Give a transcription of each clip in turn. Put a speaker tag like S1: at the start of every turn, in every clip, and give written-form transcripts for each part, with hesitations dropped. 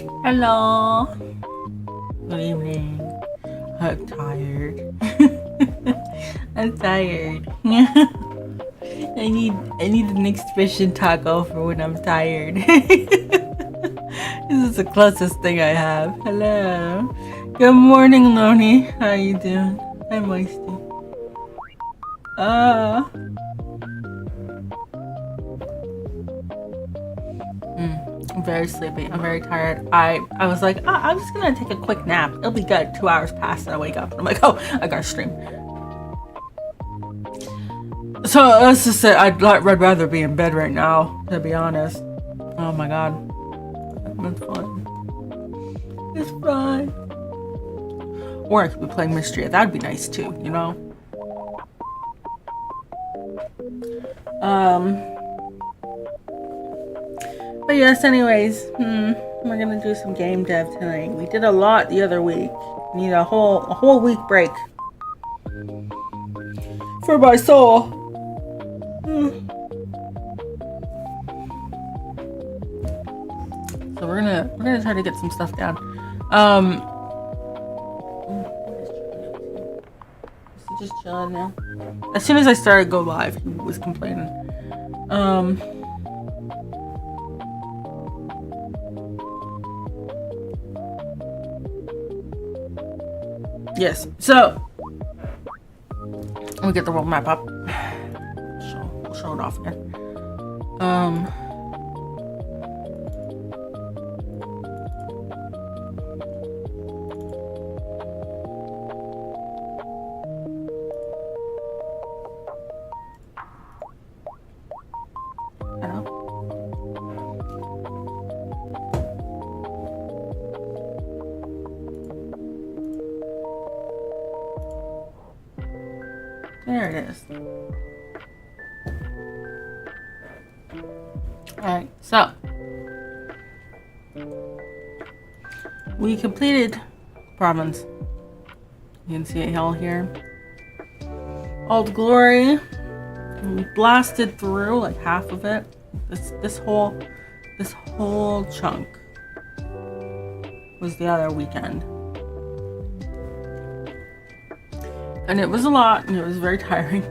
S1: Hello. Good evening. I'm tired. I'm tired. I need an expression taco for when I'm tired. This is the closest thing I have. Hello. Good morning, Loni. How you doing? Hi, Moisty. I'm very sleepy. I'm very tired. I was like, I'm just gonna take a quick nap. It'll be good. 2 hours pass and I wake up. And I'm like, oh, I gotta stream. So let's just say I'd rather be in bed right now, to be honest. Oh my god. It's fun. It's fun. Or I could be playing Mystery. That'd be nice too, you know? But yes, anyways, we're gonna do some game dev tonight. We did a lot the other week. Need a whole week break for my soul. So we're gonna try to get some stuff down. Is he just chilling now? As soon as I started go live, he was complaining. Yes, so let me get the world map up. We'll show it off here. There it is. Alright, so we completed province. You can see it all here. Old Glory. We blasted through like half of it. This whole chunk was the other weekend. And it was a lot, and it was very tiring.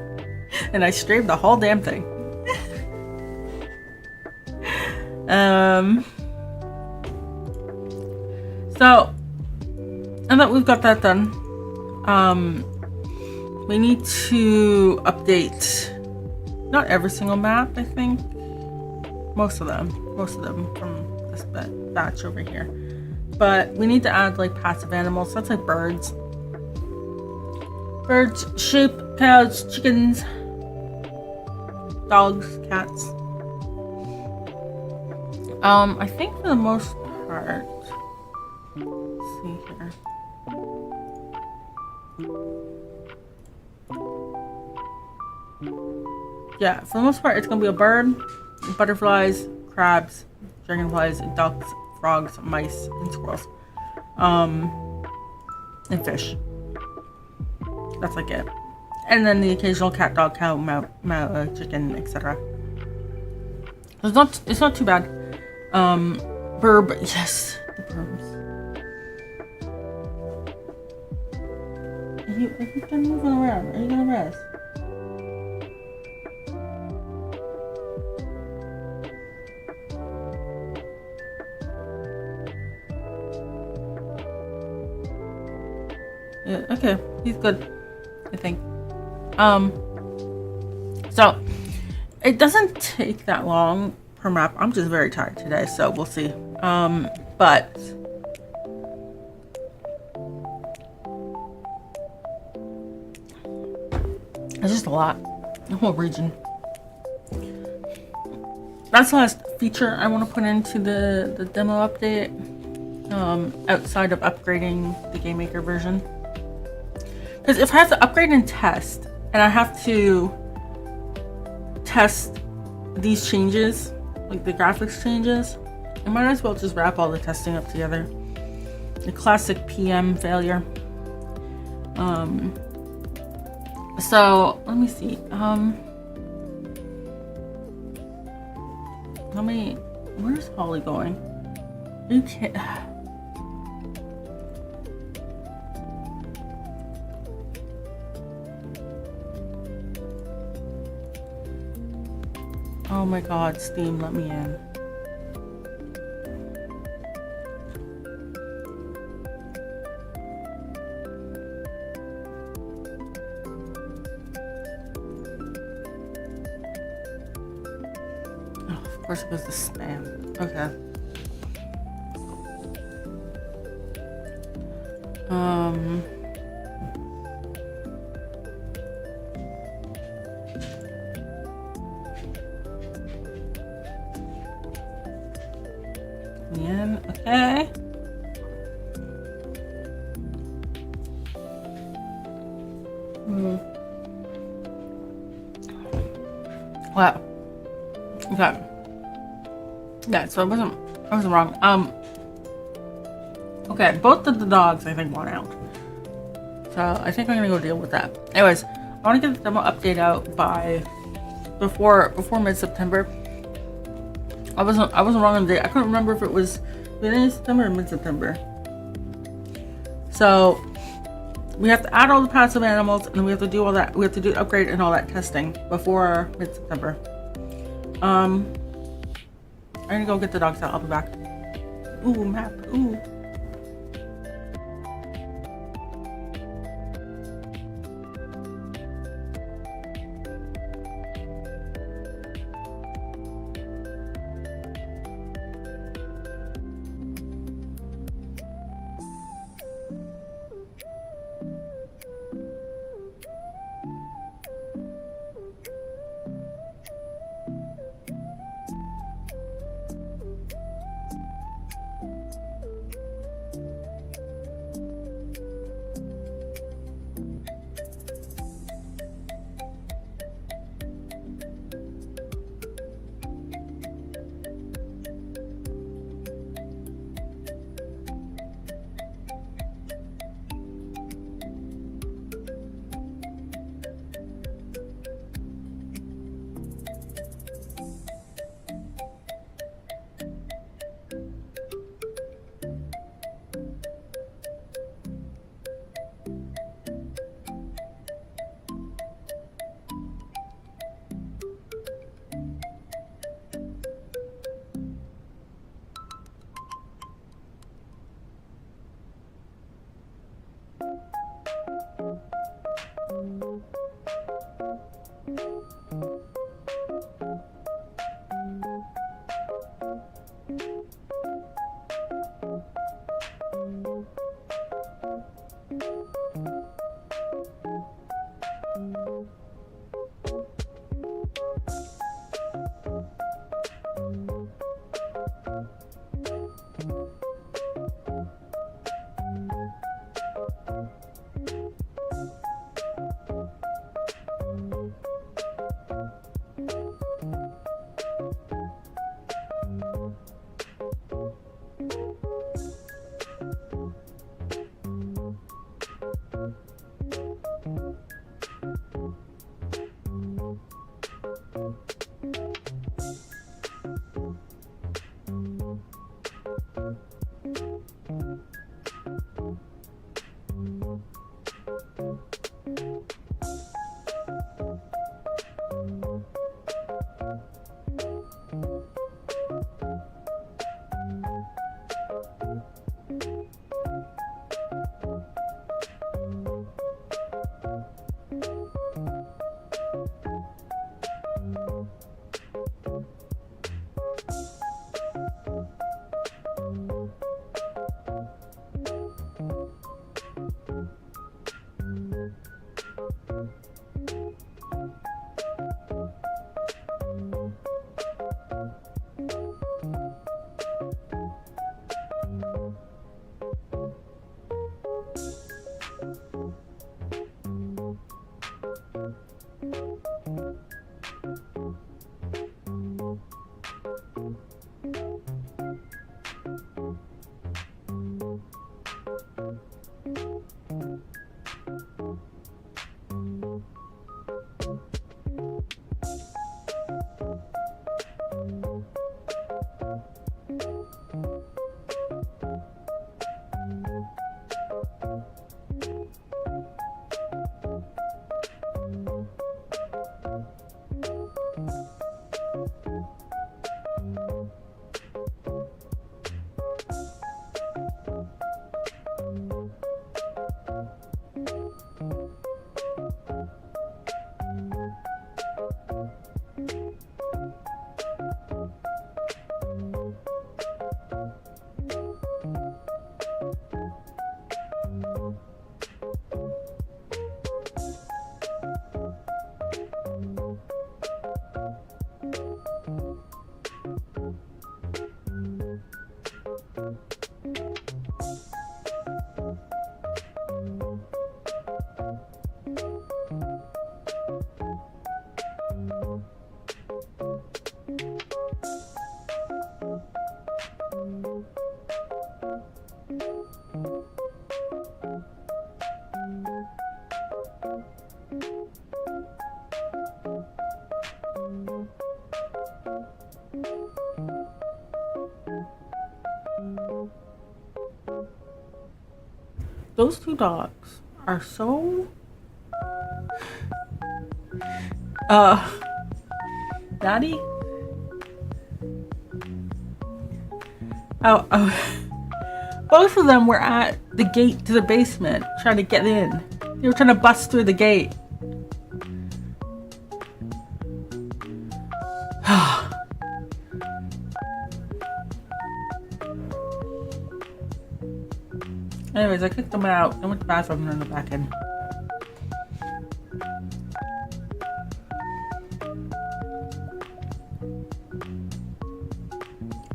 S1: And I streamed the whole damn thing. So, and that we've got that done. We need to update not every single map, I think. Most of them from this batch over here. But we need to add like passive animals. So that's like birds. Birds, sheep, cows, chickens, dogs, cats. I think for the most part, let's see here. Yeah, for the most part, it's gonna be a bird, butterflies, crabs, dragonflies, ducks, frogs, mice, and squirrels. And fish. That's like it. And then the occasional cat, dog, cow, chicken, etc. It's not too bad. Burb, yes, the burbs. Are you done moving around? Are you gonna rest? Yeah, okay, he's good. I think. So it doesn't take that long per map. I'm just very tired today, so we'll see. But it's just a lot. The whole region. That's the last feature I want to put into the demo update. Outside of upgrading the Game Maker version. Because if I have to upgrade and test, and I have to test these changes, like the graphics changes, I might as well just wrap all the testing up together. The classic PM failure. So let me see. Where's Holly going? You can't. Oh my god, Steam, let me in. Oh, of course it was the spam. Okay. Okay. Wow. Okay. Yeah, so I wasn't wrong. Okay, both of the dogs I think want out. So I think I'm gonna go deal with that. Anyways, I wanna get the demo update out by before mid-September. I wasn't wrong on the date. I couldn't remember if it was beginning of September or mid-September. So we have to add all the passive animals, and we have to do all that. We have to do upgrade and all that testing before mid-September. I'm gonna go get the dogs out. I'll be back. Ooh, map. Ooh. those two dogs are so Daddy? Both of them were at the gate to the basement trying to get in. They were trying to bust through the gate. Anyways, I kicked them out. I went to the bathroom and then back in.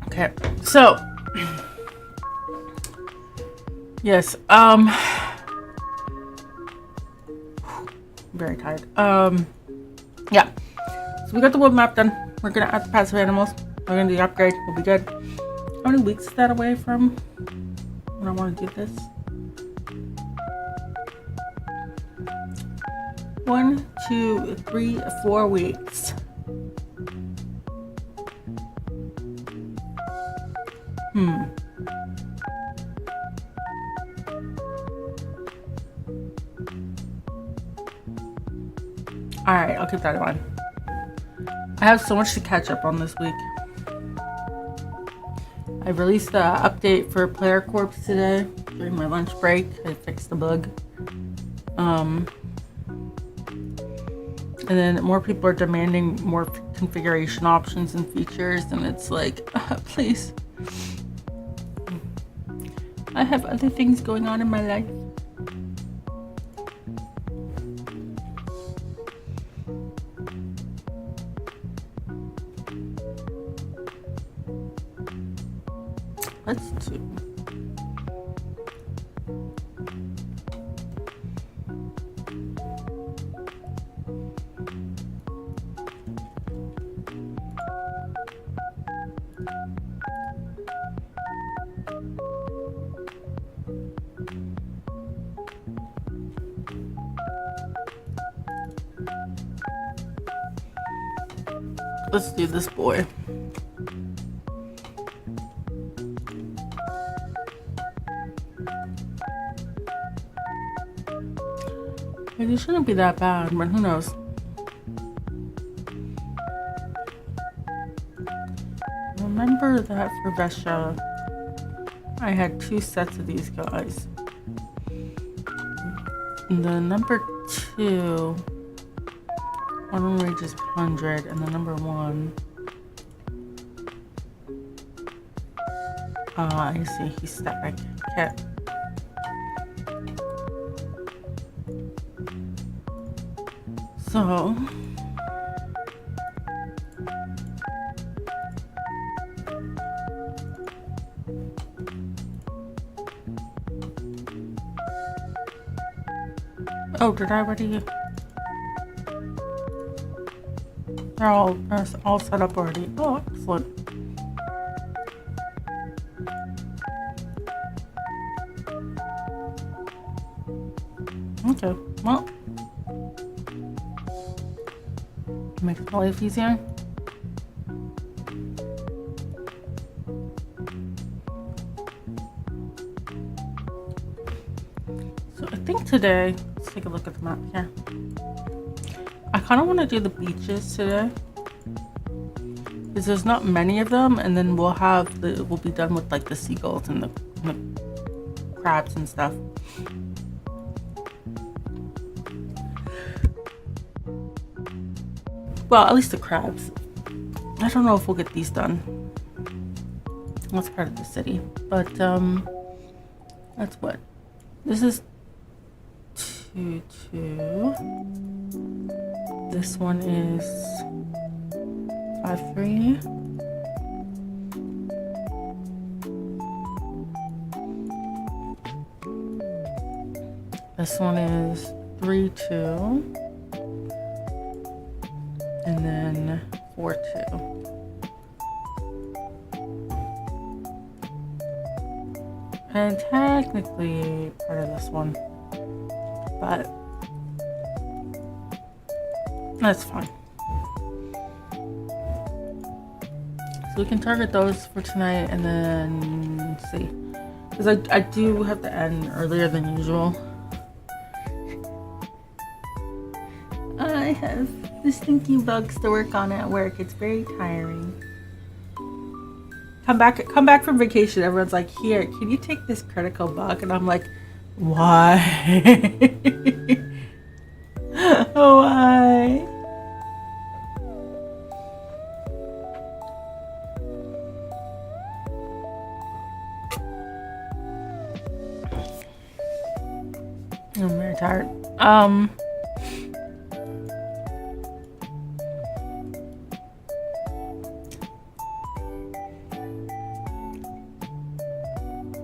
S1: Okay, so yes, very tired. Yeah. So we got the wood map done. We're gonna add the passive animals. We're gonna do the upgrade. We'll be good. How many weeks is that away from when I want to do this? 1, 2, 3, 4 weeks. Alright, I'll keep that in mind. I have so much to catch up on this week. I released the update for Player Corps today during my lunch break. I fixed the bug. And then more people are demanding more configuration options and features, and it's like, please. I have other things going on in my life. Let's do. Let's do this boy. It shouldn't be that bad, but who knows? Remember that for Vesha, I had 2 sets of these guys. The number 2, one ranges 100, and the number 1. I see, he's static. Okay. So oh, did I already? They're all set up already. Oh, excellent. Okay, well, make my life easier. So I think today, let's take a look at the map here. I kind of want to do the beaches today because there's not many of them, and then we'll be done with like the seagulls and the crabs and stuff. Well, at least the crabs. I don't know if we'll get these done. That's part of the city, but that's what. This is 2, 2. This one is 5, 3. This one is 3, 2. And then 4, 2. And technically part of this one, but that's fine. So we can target those for tonight, and then let's see. Because I do have to end earlier than usual. I have the stinky bugs to work on at work. It's very tiring. Come back from vacation. Everyone's like, here, can you take this critical bug? And I'm like, why? Why? I'm very tired.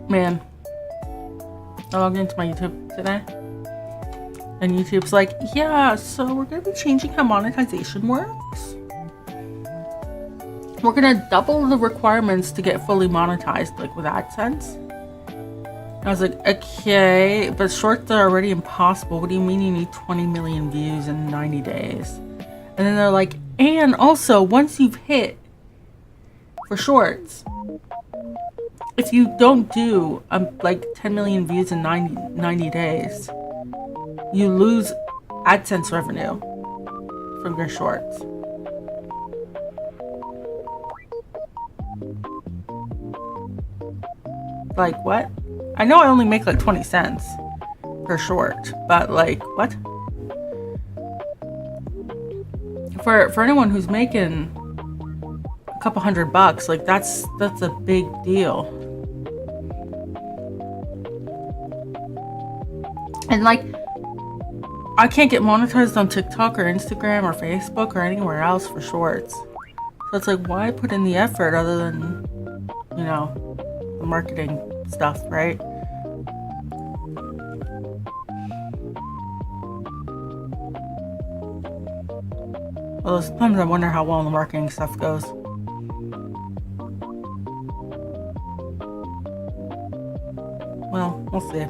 S1: Man, I logged into my YouTube today, and YouTube's like, yeah, so we're gonna be changing how monetization works. We're gonna double the requirements to get fully monetized, like with AdSense. I was like, okay, but shorts are already impossible. What do you mean you need 20 million views in 90 days? And then they're like, and also, once you've hit for shorts, if you don't do like 10 million views in 90 days, you lose AdSense revenue from your shorts. Like, what? I know I only make like 20 cents per short, but like, what? For anyone who's making a couple $100, like that's a big deal. And like, I can't get monetized on TikTok or Instagram or Facebook or anywhere else for shorts. So it's like, why put in the effort other than, you know, the marketing stuff, right? Although sometimes I wonder how well the marketing stuff goes. Well, we'll see.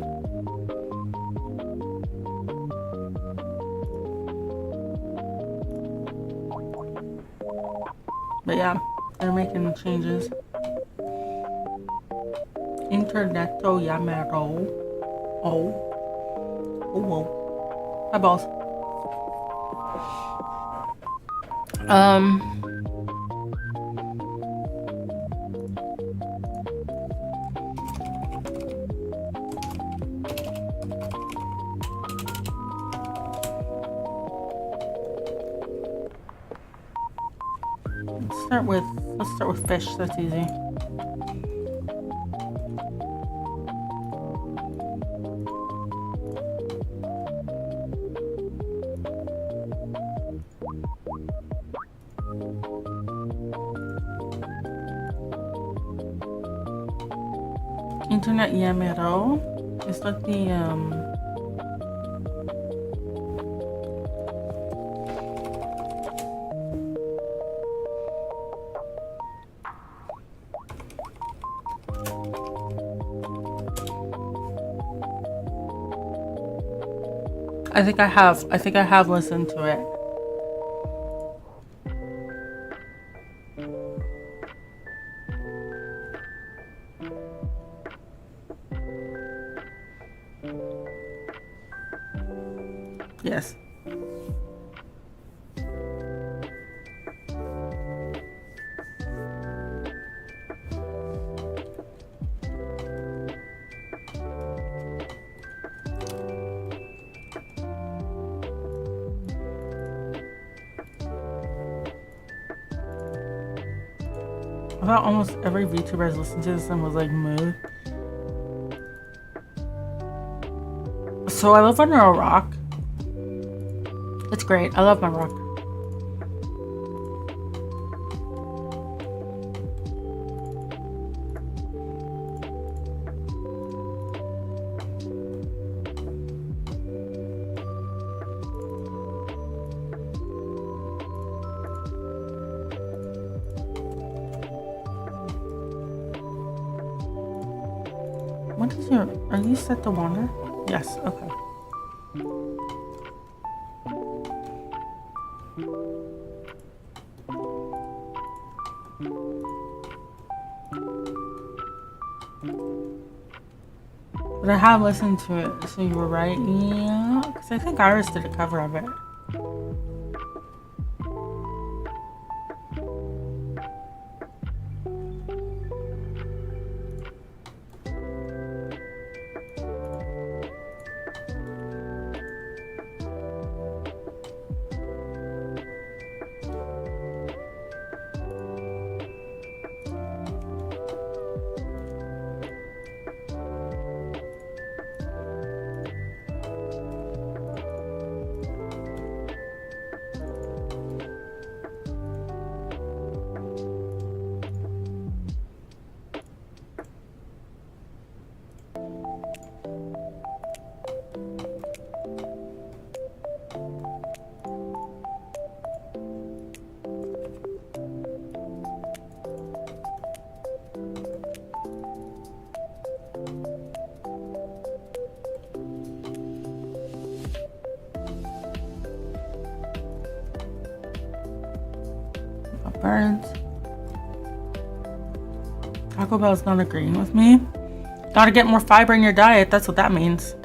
S1: But yeah, they're making changes. Interneto Yamero. Oh. Hi, boss. Let's start with fish. That's easy. Internet Yamero. Is that the I think I have listened to it. Yes. I thought almost every VTuber has listened to this and was like moved. So I live under a rock. It's great. I love my rock. What is your... Are you set to wander? Yes, okay. But I have listened to it, so you were right. Yeah, because I think Iris did a cover of it. Birds. Taco Bell's not agreeing with me. Gotta get more fiber in your diet. That's what that means.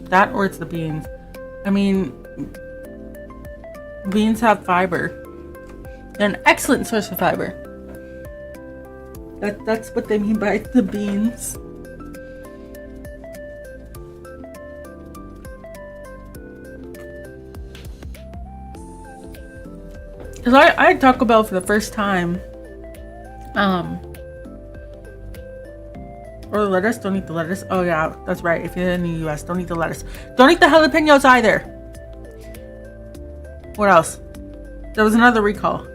S1: That or it's the beans. I mean, beans have fiber. They're an excellent source of fiber. That's what they mean by the beans. Cause I had Taco Bell for the first time. Or the lettuce. Don't eat the lettuce. Oh yeah, that's right. If you're in the US, don't eat the lettuce. Don't eat the jalapenos either. What else? There was another recall.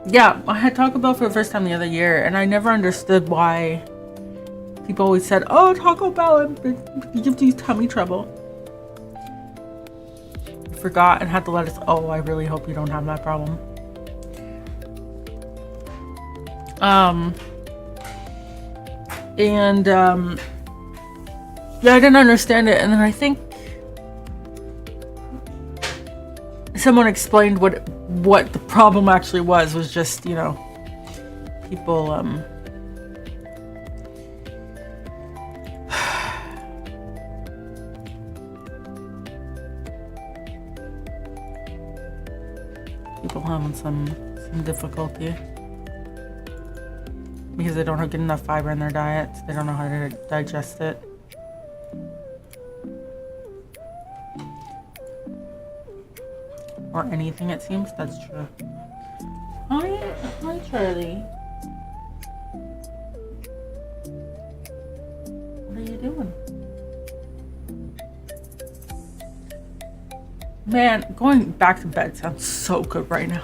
S1: Yeah, I had Taco Bell for the first time the other year, and I never understood why people always said, "Oh, Taco Bell, it gives you tummy trouble." Forgot and had the lettuce. Oh, I really hope you don't have that problem. Yeah, I didn't understand it, and then I think someone explained what the problem actually was just, you know, people having some difficulty because they don't get enough fiber in their diets. They don't know how to digest it. Or anything, it seems. That's true. Hi Charlie. What are you doing? Man, going back to bed sounds so good right now.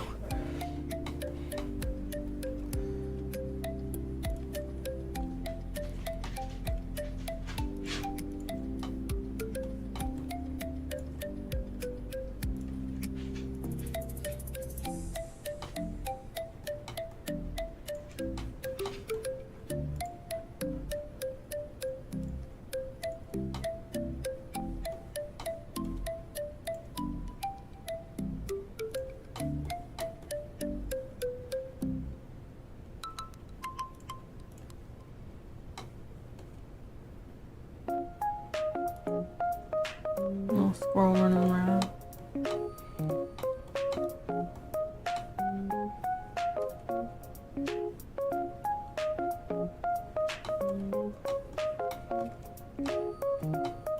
S1: Little squirrel running around.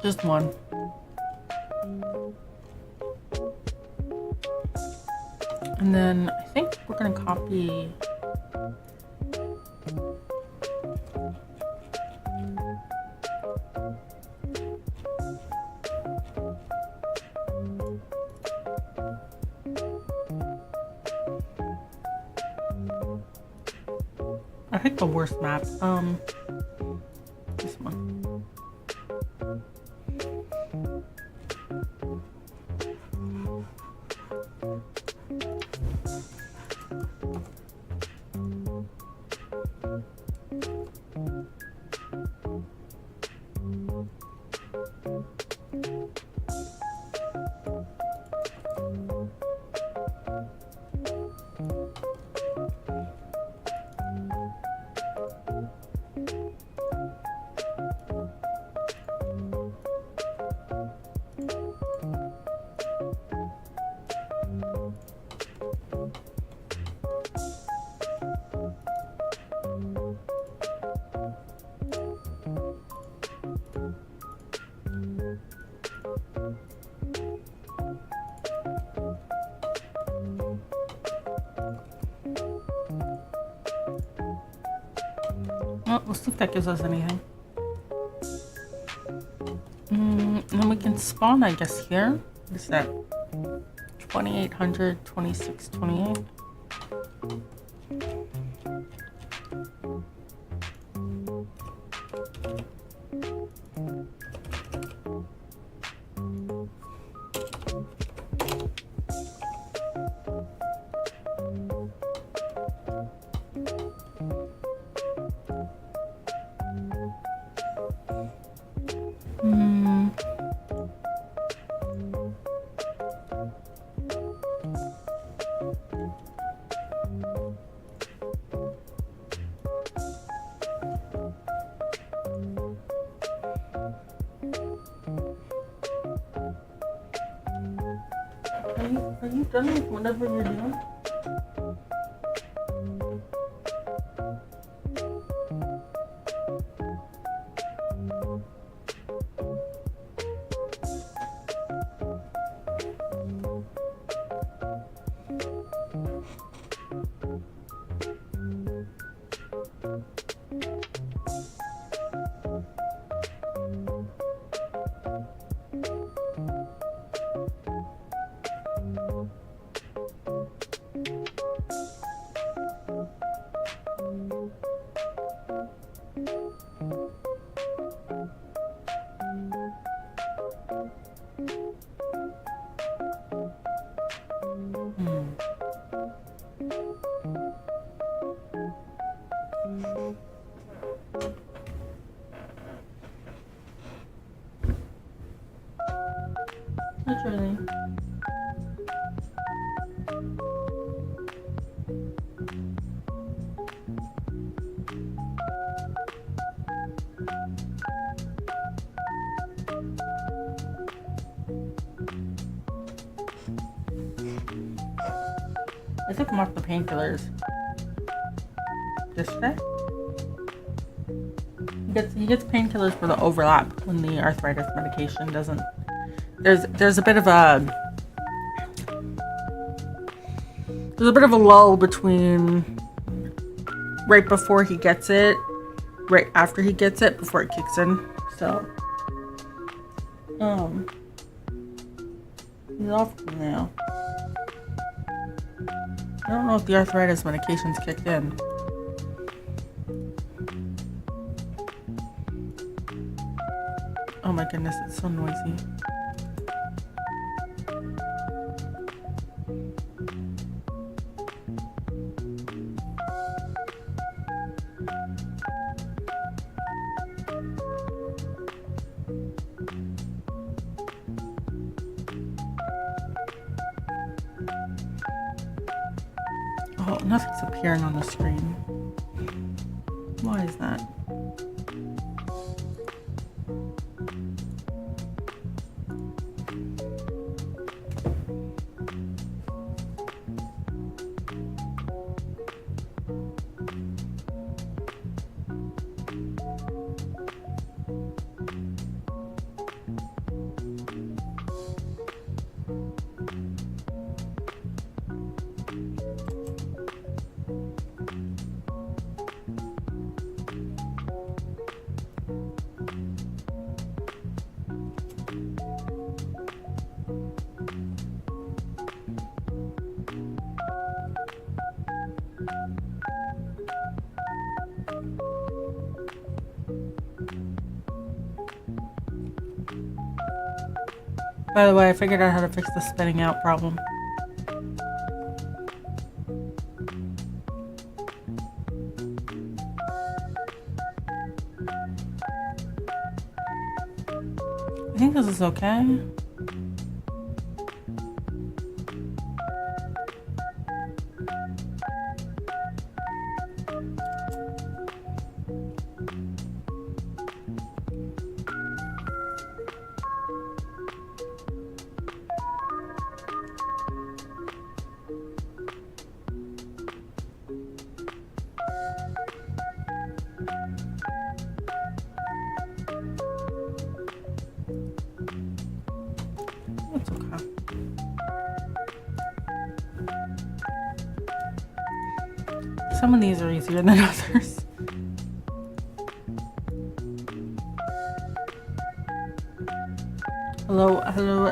S1: Just one. And then I think we're gonna copy I picked the worst map. This one. Well, let's see if that gives us anything. Then we can spawn, I guess, here. What is that? 2800, 2628. Are you done with whatever you're doing? Literally. I took him off the painkillers. Just that. He gets painkillers for the overlap when the arthritis medication doesn't. There's a bit of a lull between right before he gets it, right after he gets it, before it kicks in. So he's off now. I don't know if the arthritis medication's kicked in. Oh my goodness, it's so noisy. Oh, nothing's appearing on the screen. Why is that? By the way, I figured out how to fix the spitting out problem. I think this is okay. It's okay. Some of these are easier than others. Hello, 0.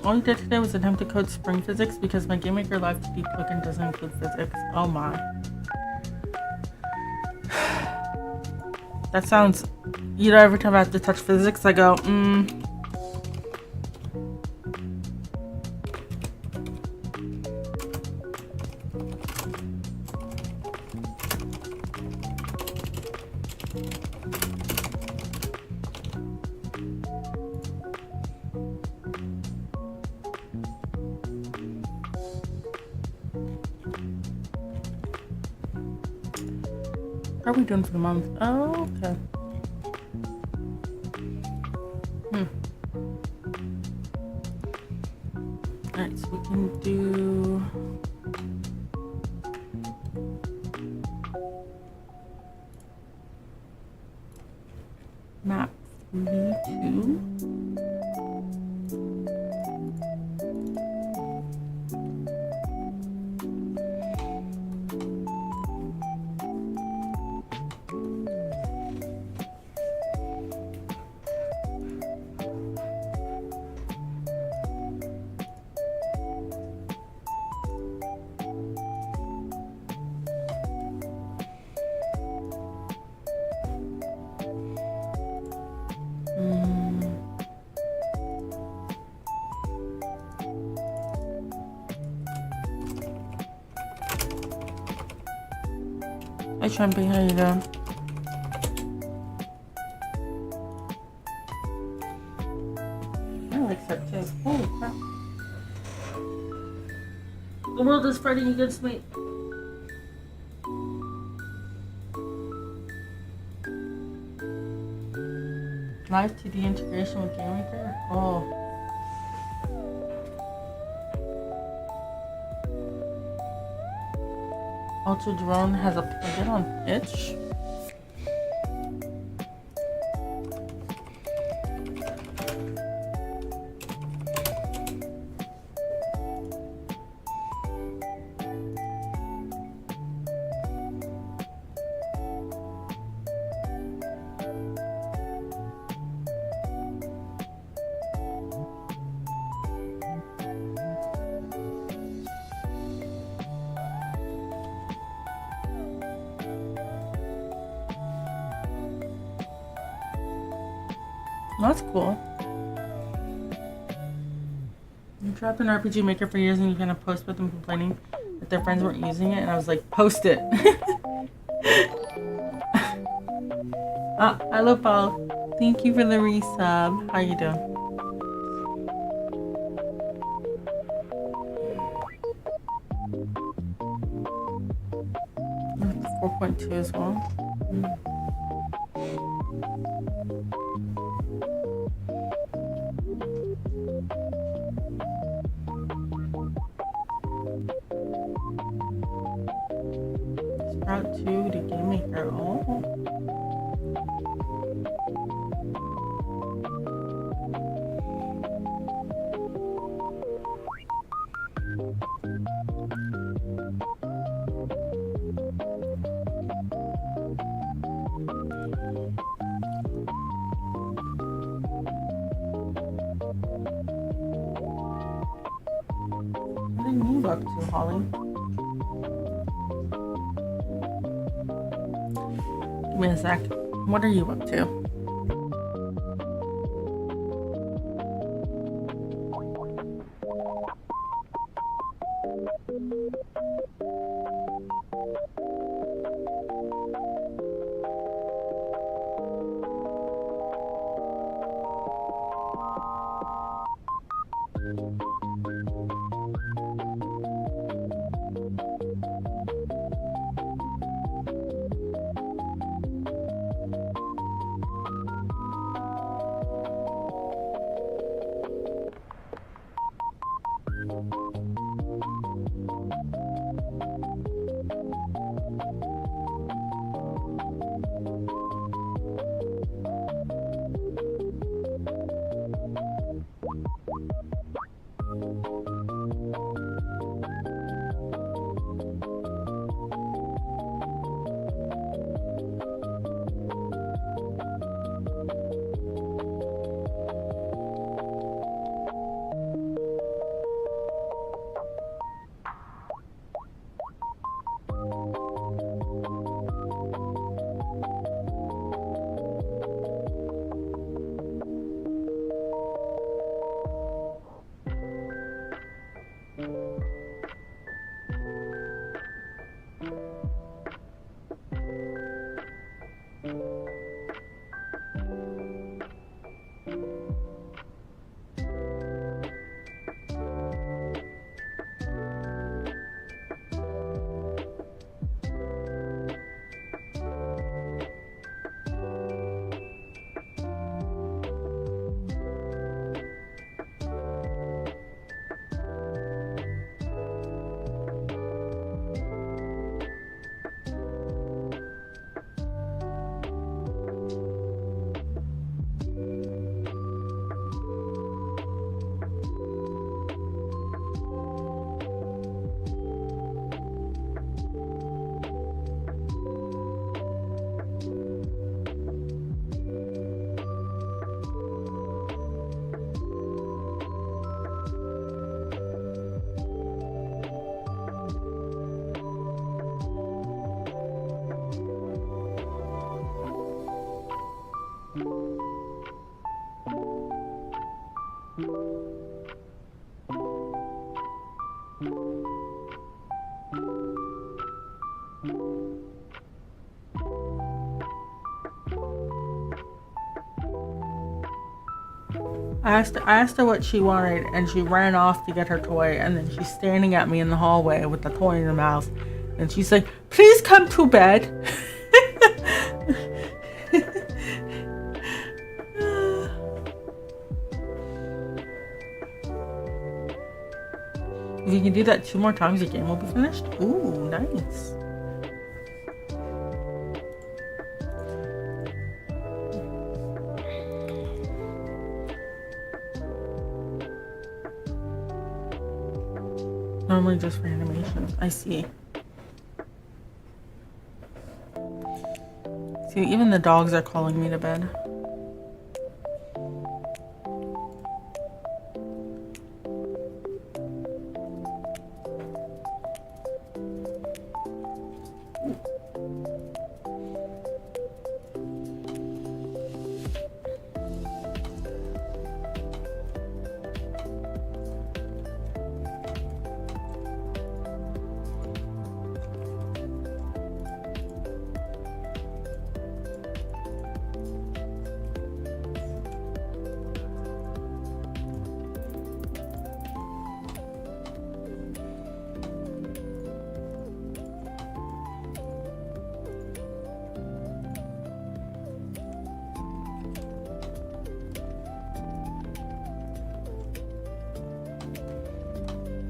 S1: All you did today was attempt to code spring physics because my GameMaker Live 2D plugin doesn't include physics. Oh my. That sounds... You know, every time I have to touch physics, I go, How are we doing for the month? Oh, okay. Alright, so we can do... map 3-2. Hi Trumpy, how you doing? I like that too. Holy crap. The world is fighting against me. Live 2D integration with GameMaker? Oh. Ultra Drone has a plugin on Pitch. That's cool. You dropped an RPG Maker for years and you kind of post with them complaining that their friends weren't using it, and I was like, post it. Hello Paul. Thank you for the resub. How you doing? 4.2 as well. Sprout 2 to GameMaker. Oh. What are you up to, Holly? Give me a sec. What are you up to? I asked her what she wanted, and she ran off to get her toy, and then she's standing at me in the hallway with the toy in her mouth, and she's like, "Please come to bed." If you can do that 2 more times, your game will be finished. Ooh, nice. Normally just for animation. I see. See, even the dogs are calling me to bed.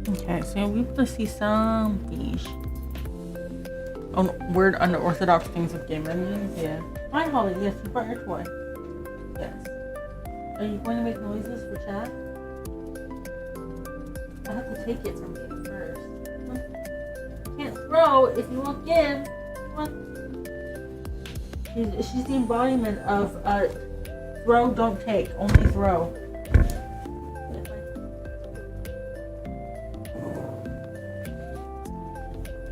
S1: Okay, so you'll be able to see some fish. Oh, weird unorthodox things with game engines, yeah. Hi Holly, yes, you brought your toy. Yes. Are you going to make noises for chat? I have to take it from you first. You can't throw if you won't give. What? She's the embodiment of throw, don't take, only throw.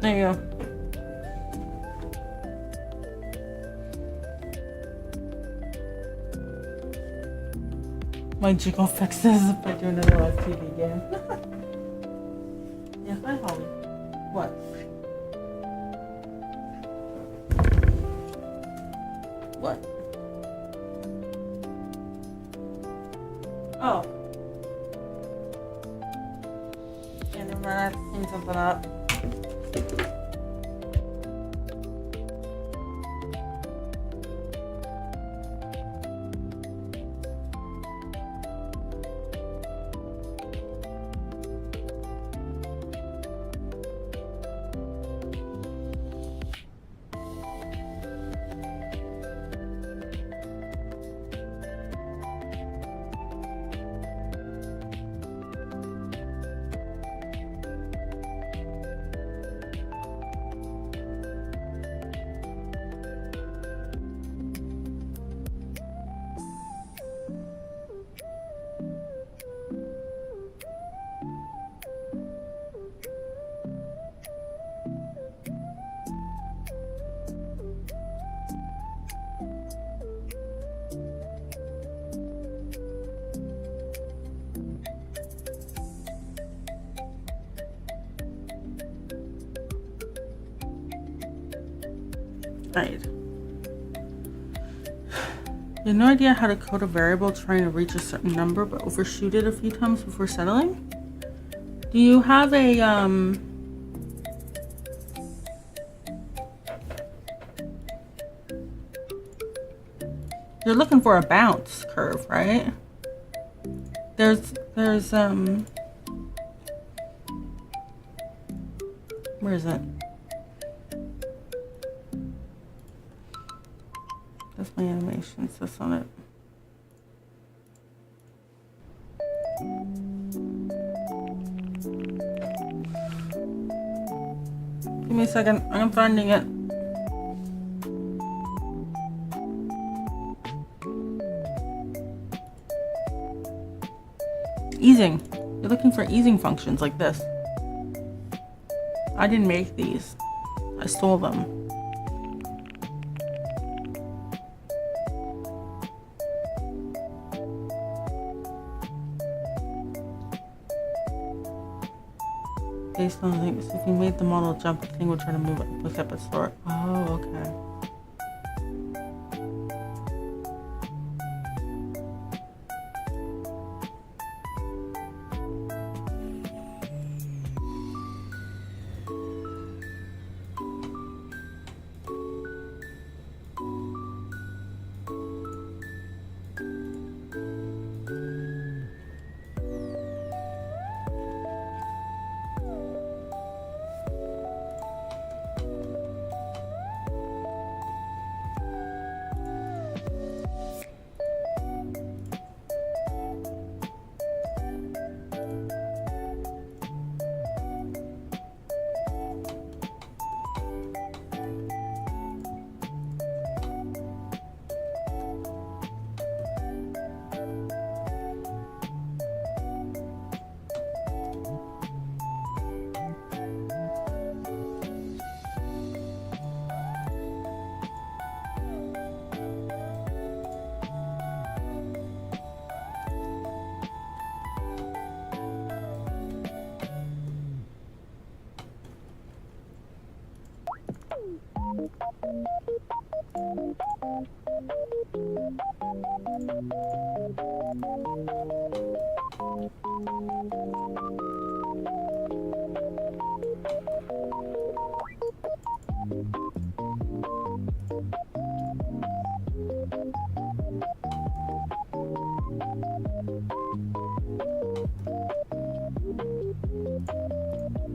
S1: There you go. My jiggle fixes if I do another live TV game. Yeah, hi Holly. What? What? Oh. Yeah, never mind, I have to clean something up. Right. You have no idea how to code a variable trying to reach a certain number but overshoot it a few times before settling? Do you have a you're looking for a bounce curve, right? There's where is it? That's my animation, it says on it. Give me a second, I'm finding it. Easing. You're looking for easing functions like this. I didn't make these. I stole them. based on things. If you made the model jump, the thing would try to move it, look up its store. Oh, okay.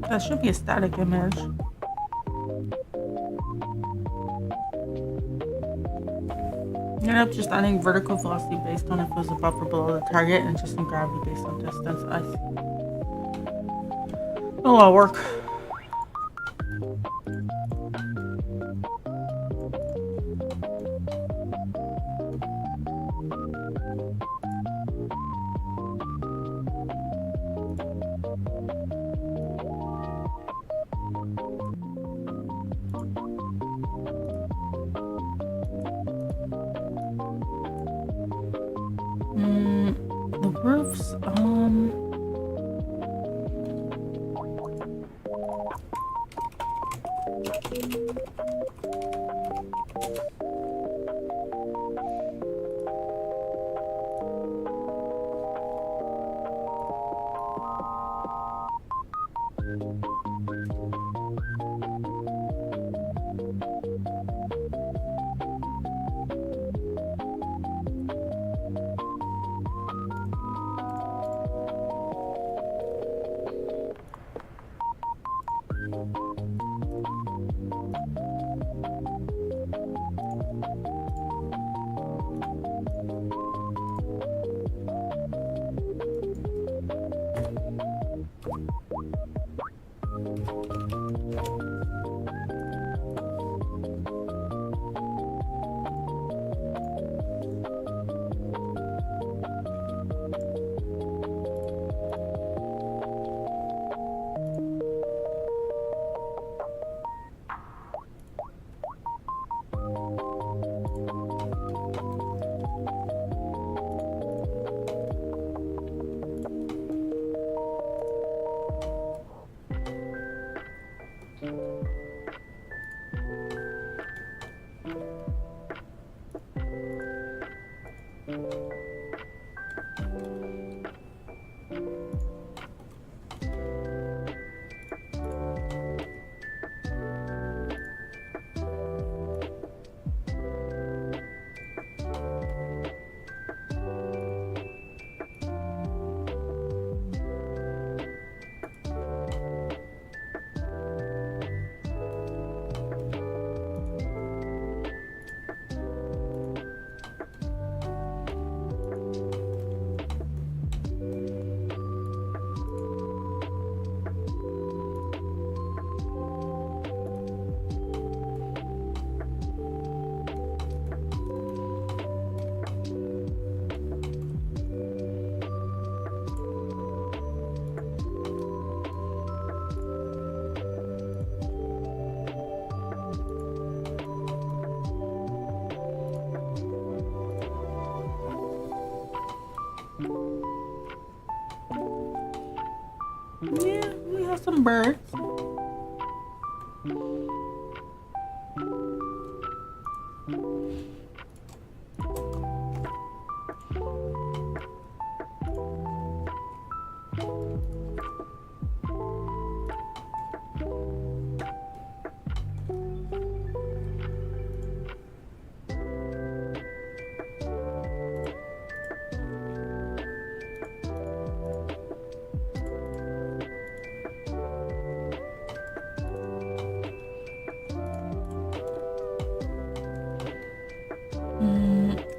S1: That should be a static image. You end up just adding vertical velocity based on if it was above or below the target, and just some gravity based on distance. I see. A lot of work. The roofs, Yeah, we have some birds.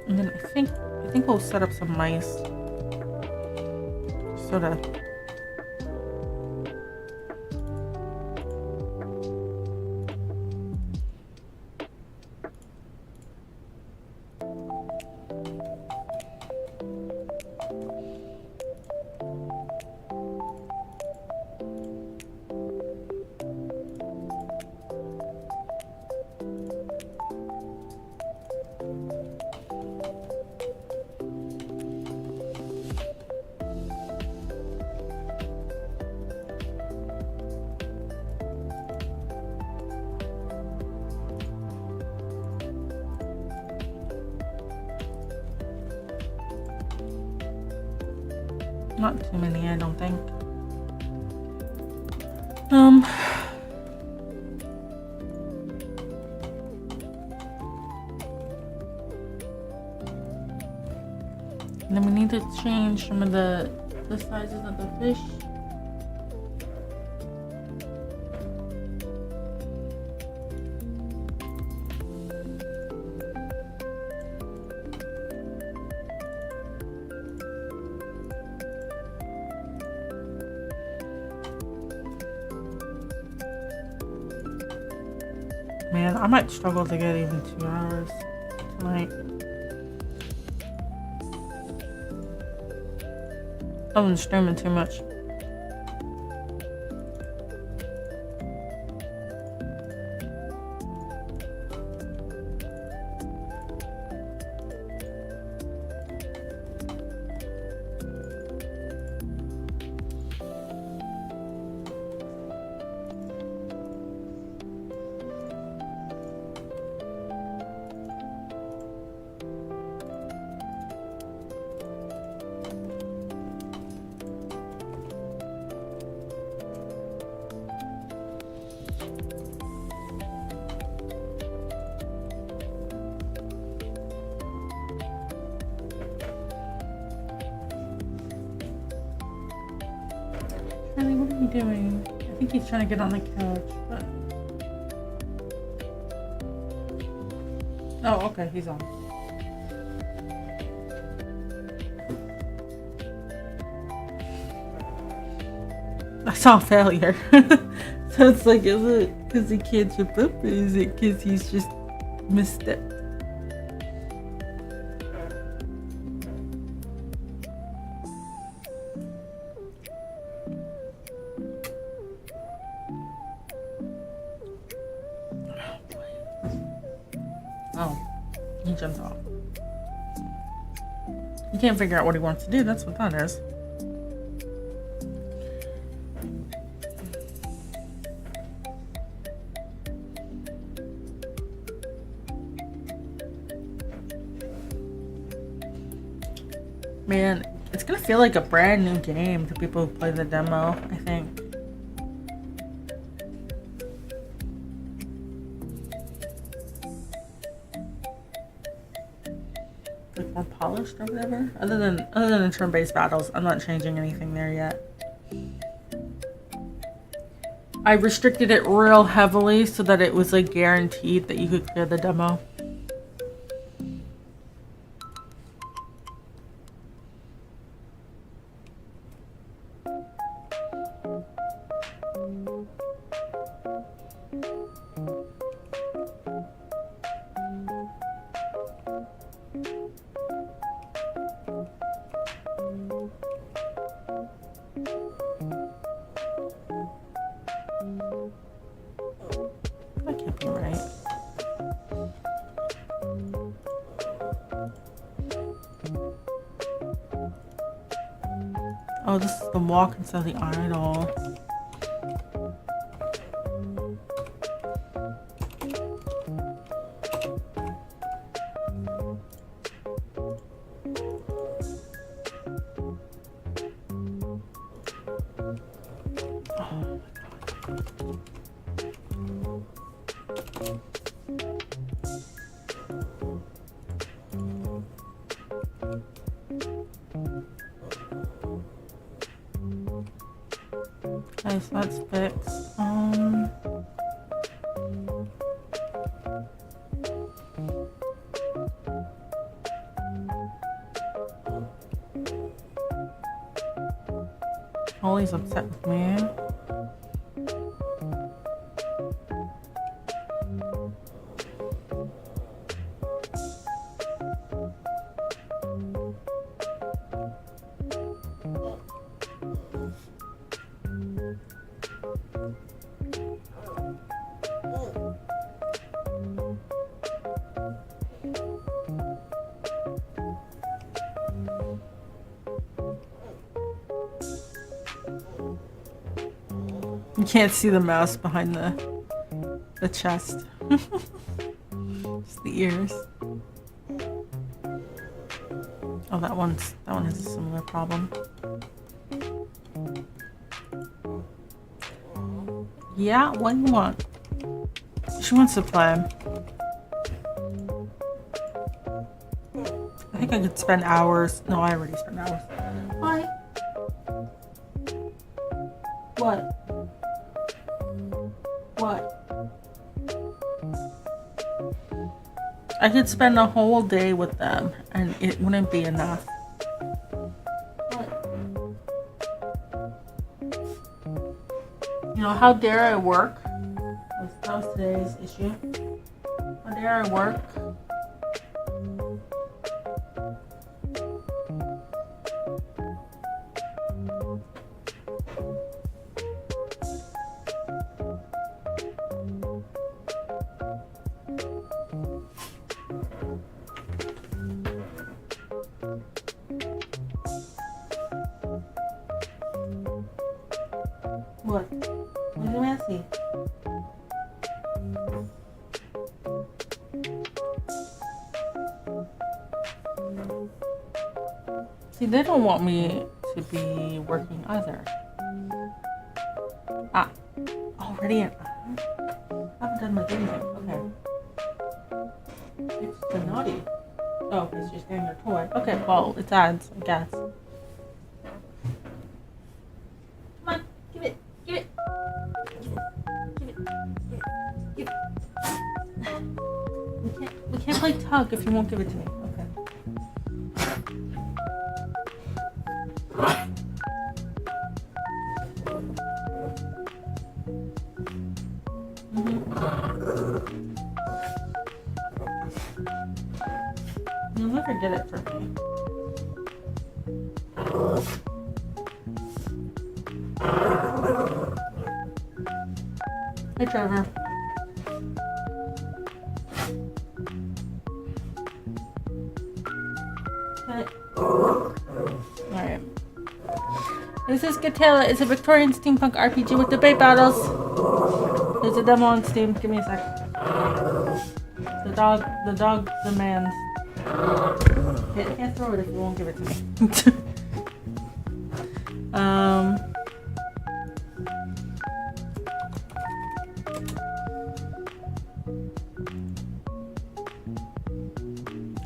S1: And then I think we'll set up some mice. Sort of. Not too many, I don't think. And then we need to change some of the sizes of the fish. Man, I might struggle to get even 2 hours tonight. I've been streaming too much. Charlie, what are you doing? I think he's trying to get on the couch, but... Oh, okay, he's on. I saw failure. So it's like, is it because he can't jump up, or is it because he's just misstepped? Oh, he jumped off. He can't figure out what he wants to do, that's what that is. Man, it's gonna feel like a brand new game to people who play the demo, I think. Like more polished or whatever. Other than turn-based battles, I'm not changing anything there yet. I restricted it real heavily so that it was like guaranteed that you could clear the demo. That can't be right. Oh, this is the walk instead of the idol. Okay, so that's fixed. Ollie's upset with me. You can't see the mouse behind the chest. Just the ears. Oh, that one has a similar problem. Yeah, what do you want? She wants to play. I think I could spend hours. No, I already spent hours. What? What? What? I could spend a whole day with them and it wouldn't be enough. What? You know, how dare I work? That was today's issue. How dare I work? What? What's messy? See, they don't want me to be working either. Ah, already an hour? I haven't done my thing yet. Okay. It's the naughty. Oh, it's just getting your toy. Okay, well, it's ads, I guess. We can't play tug if you won't give it to me. Okay. You'll never get it for me. Hi, Trevor. Alright. This is Gataela. It's a Victorian steampunk RPG with debate battles. There's a demo on Steam. Give me a sec. The dog demands. I can't throw it if you won't give it to me.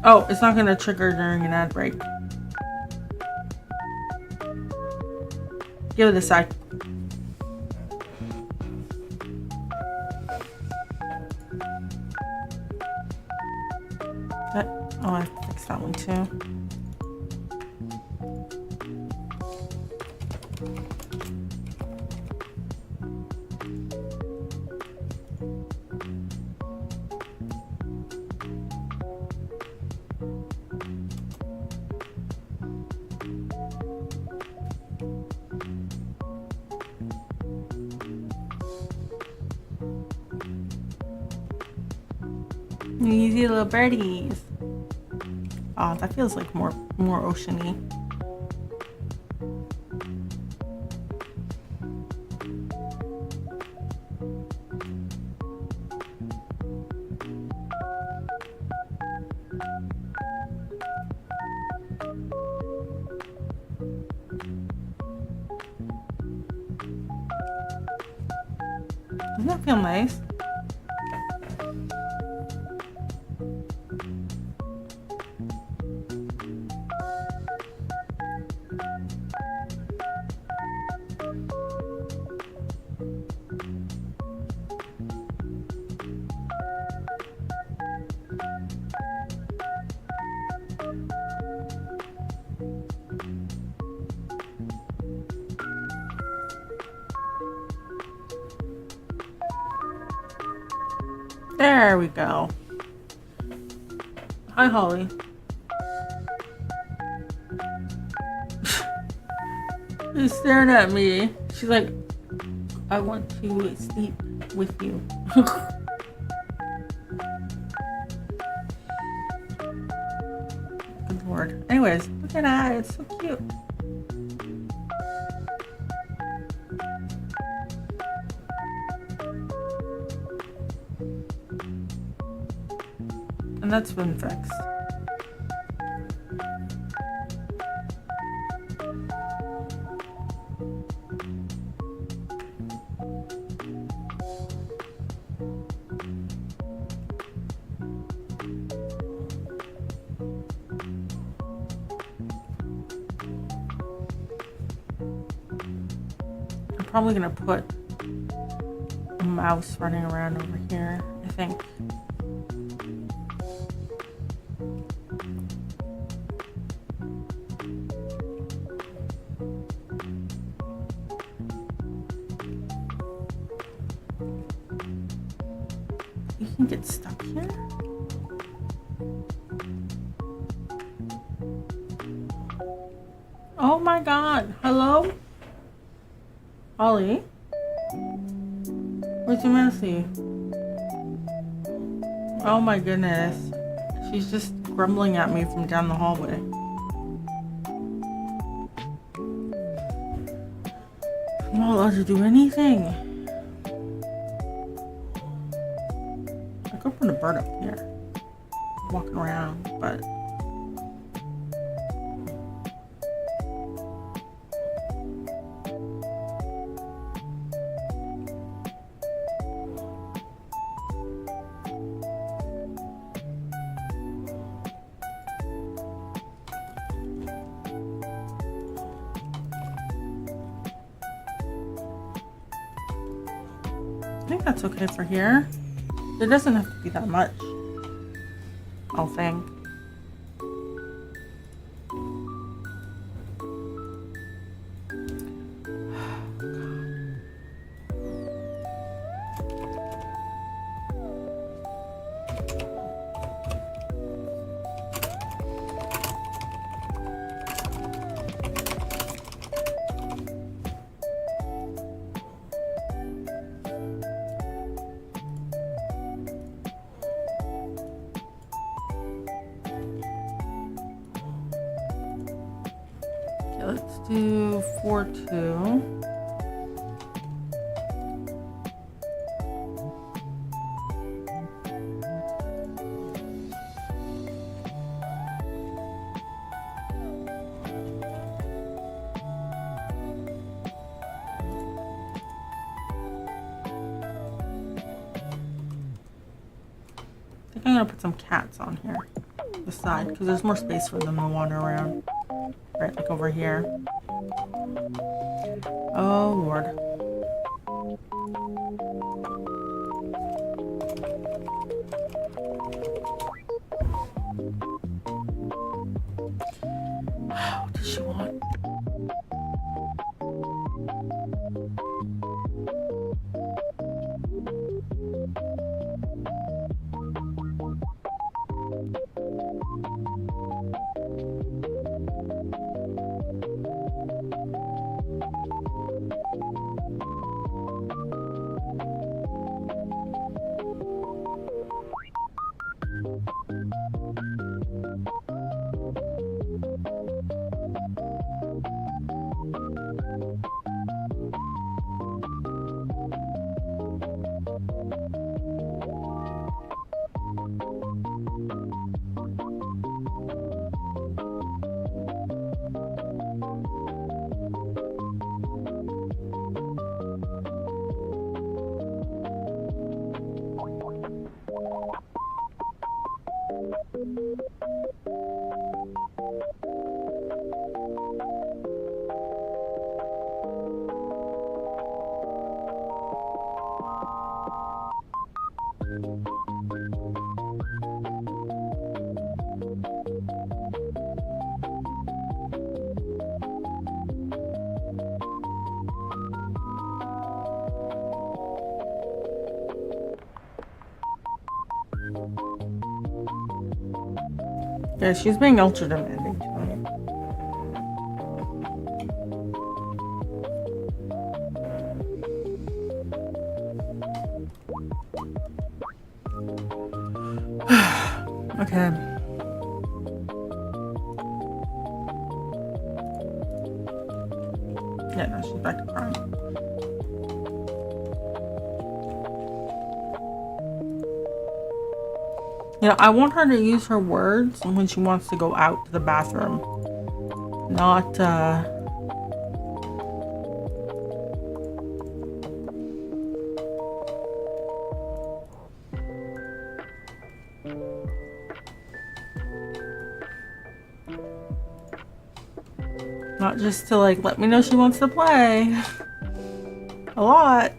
S1: Oh, it's not gonna trigger during an ad break. Give it a sec. Oh, I fixed that one too. Easy little birdies. Oh, that feels like more oceany. Doesn't that feel nice? There we go. Hi, Holly. She's staring at me. She's like, I want to sleep with you. Good lord. Anyways, look at that. It's so cute. And that's been fixed. I'm probably gonna put a mouse running around over here, I think. You can get stuck here? Oh my god. Hello? Ollie? Where's your Mercy? Oh my goodness. She's just grumbling at me from down the hallway. I'm not allowed to do anything. I could put a bird up here. Walking around, but I think that's okay for here. It doesn't have to be that much, I'll think. Let's do 4-2. I think I'm gonna put some cats on here, this side, because there's more space for them to wander around. Right, like over here. Oh Lord. What does she want? Yeah, she's being ultra demanding tonight. Okay. Yeah, no, she's back to crying. You know, I want her to use her words when she wants to go out to the bathroom. Not, not just to, like, let me know she wants to play. A lot.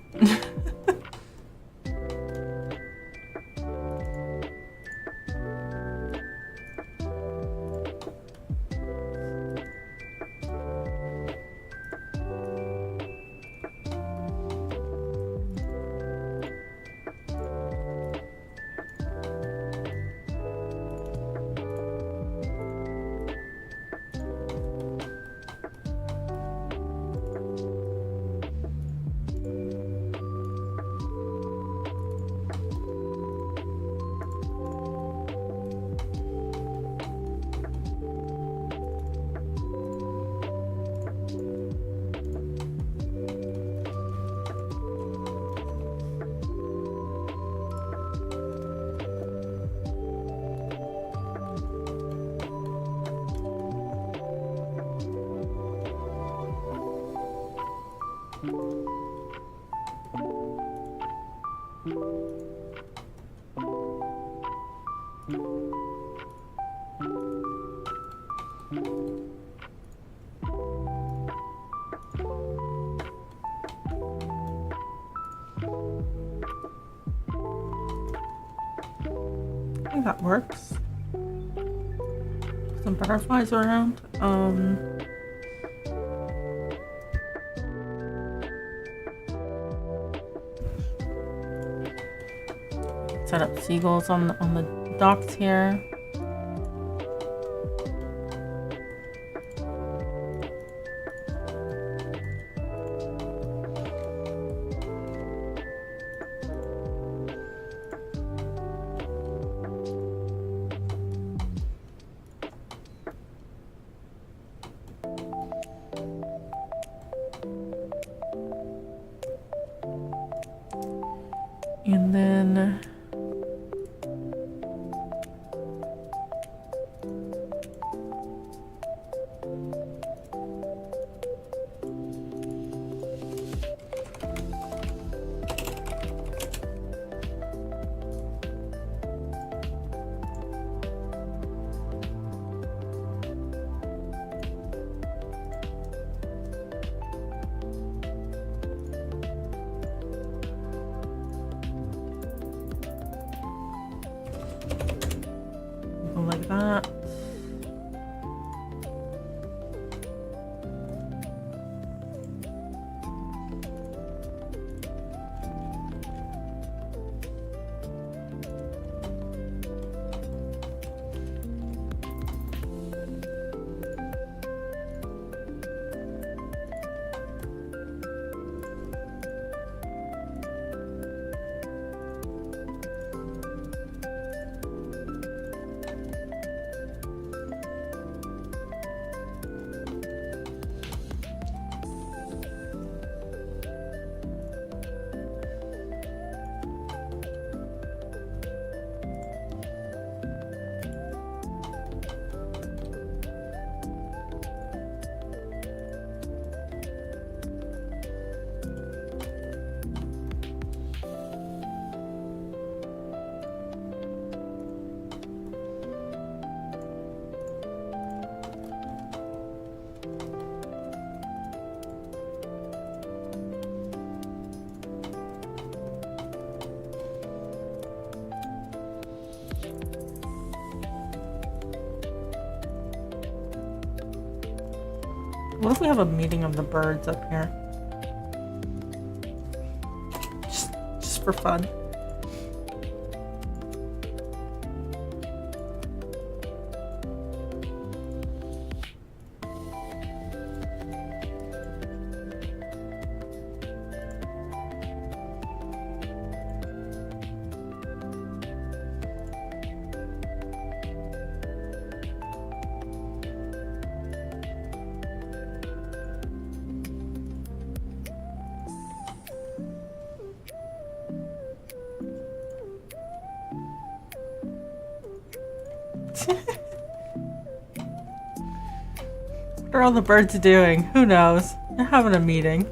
S1: I think that works. Some butterflies around. Set up seagulls on the docks here. And then go like that. What if we have a meeting of the birds up here? Just for fun. What are all the birds doing? Who knows? They're having a meeting.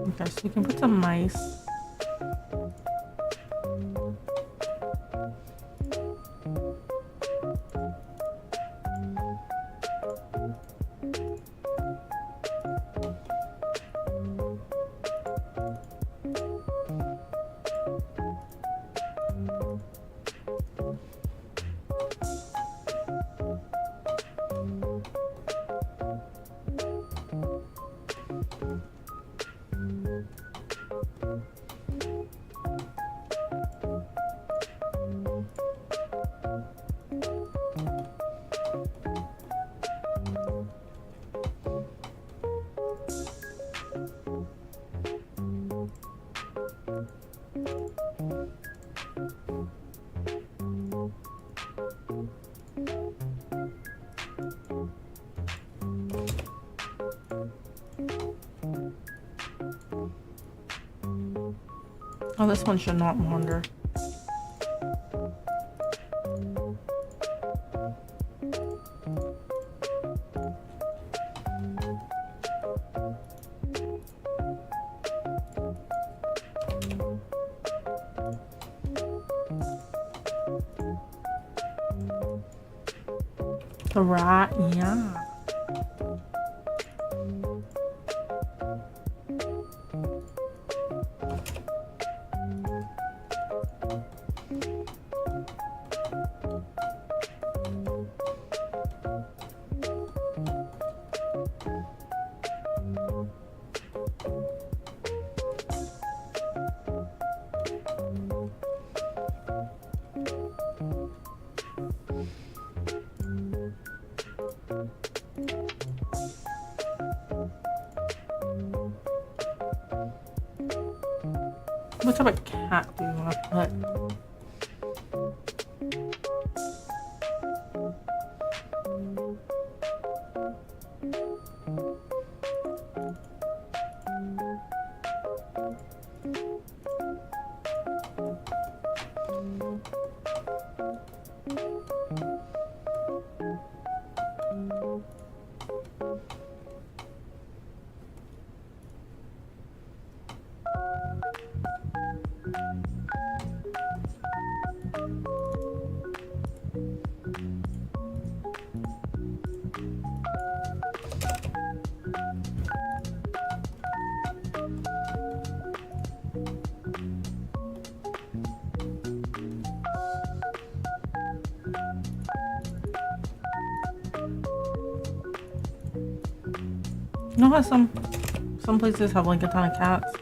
S1: Okay, so we can put some mice. Oh, this one should not wander. The rat, yeah. What type of cat do you want to put? You know how some places have like a ton of cats?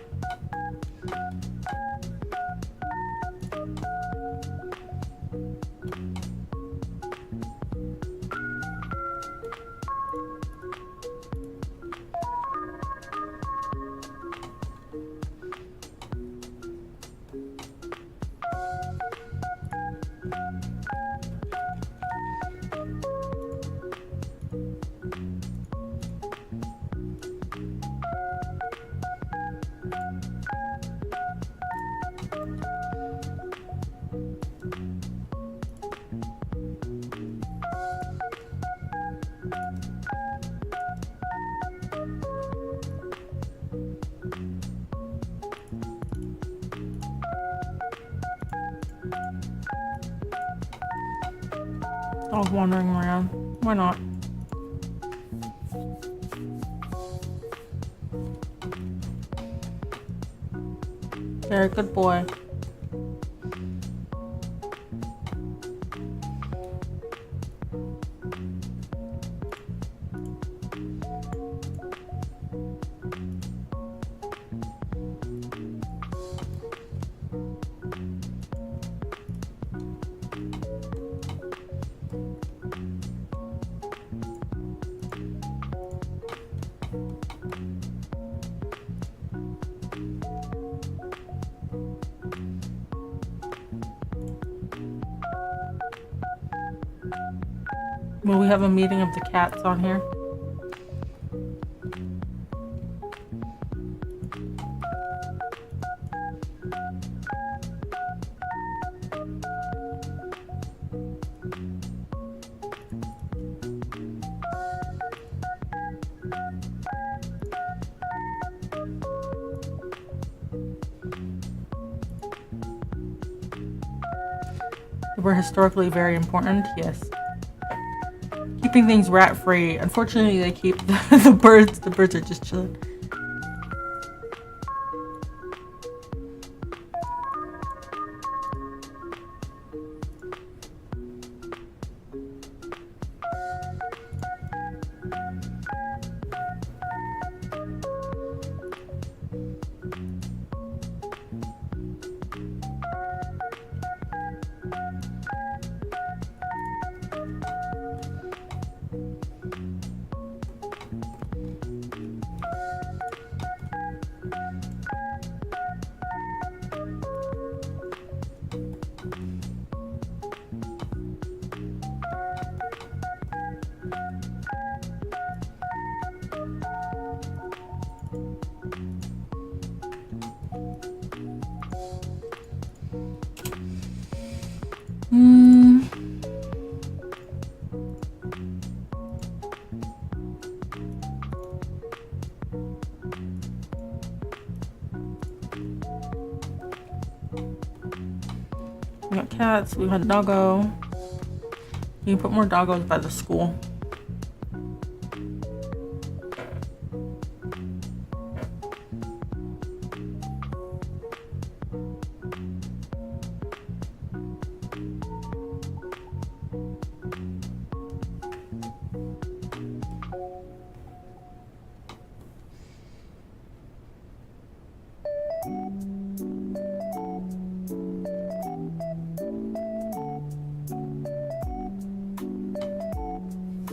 S1: Dog wandering around. Why not? Very good boy. Will we have a meeting of the cats on here? We're historically very important, yes. Keeping things rat-free. Unfortunately, they keep the birds. The birds are just chilling. We got cats, we got doggo. You can put more doggos by the school.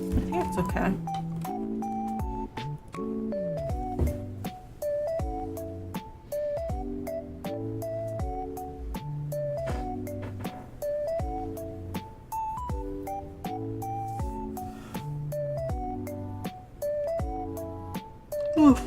S1: I think it's okay. Oof.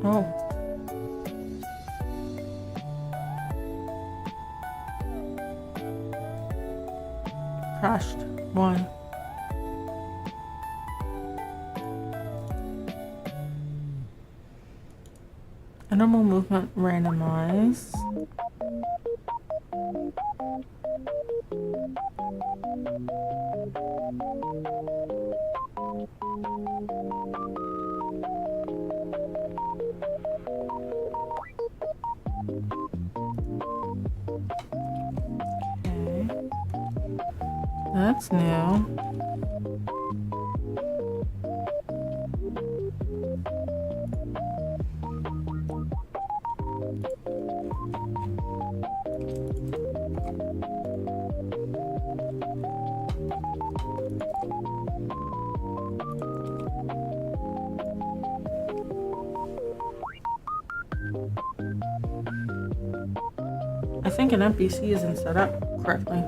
S1: Oh. Crashed. Why? Animal movement randomized. That's new. I think an NPC isn't set up correctly.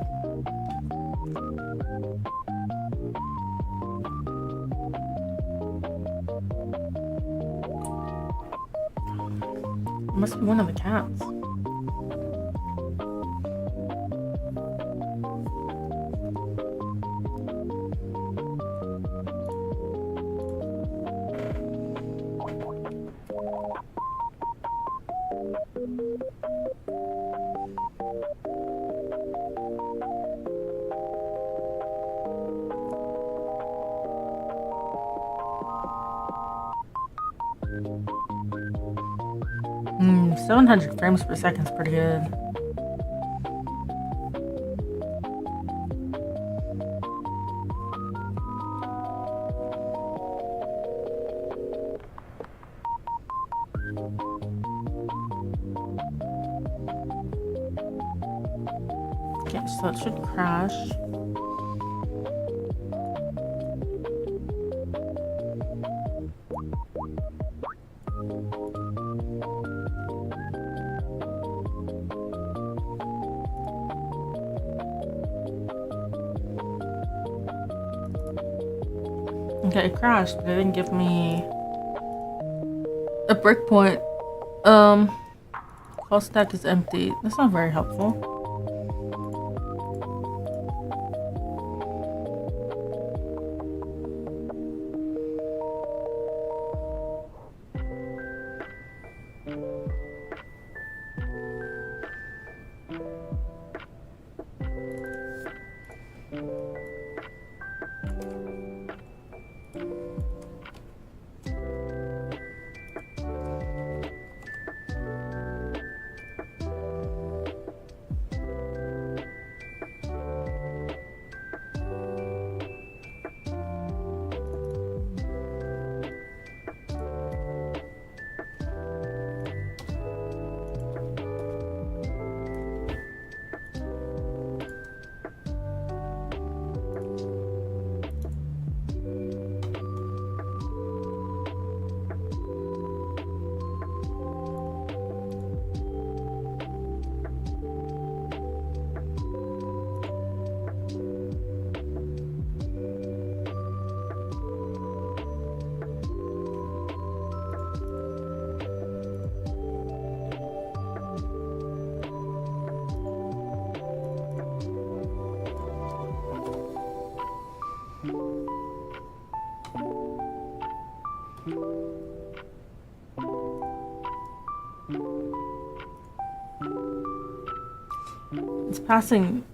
S1: It must be one of the cats. Hmm, 700 frames per second is pretty good. Okay, so it should crash. Okay, it crashed, but it didn't give me a breakpoint. Call stack is empty. That's not very helpful.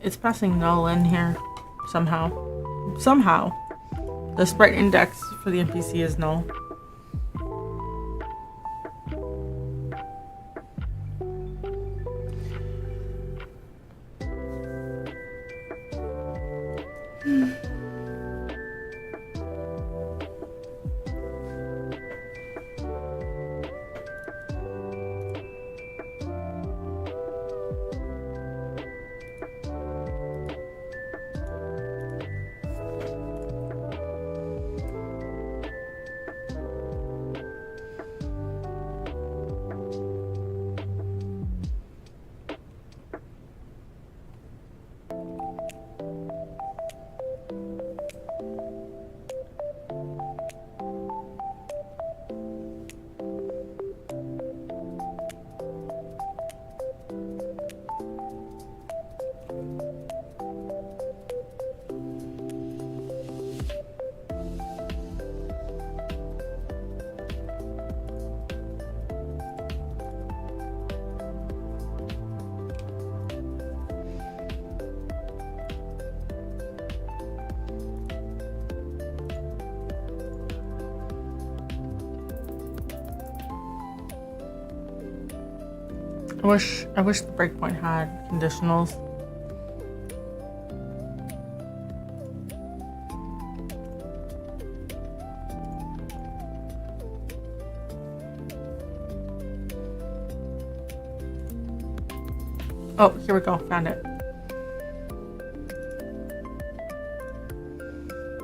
S1: It's passing null in here somehow. The sprite index for the NPC is null. I wish the breakpoint had conditionals. Oh, here we go. Found it.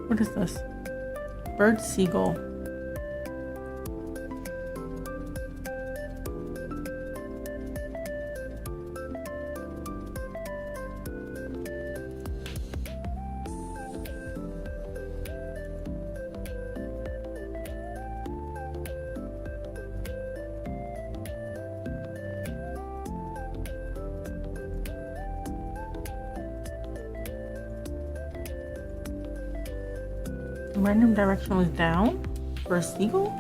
S1: What is this? Bird seagull. Random direction was down for a seagull?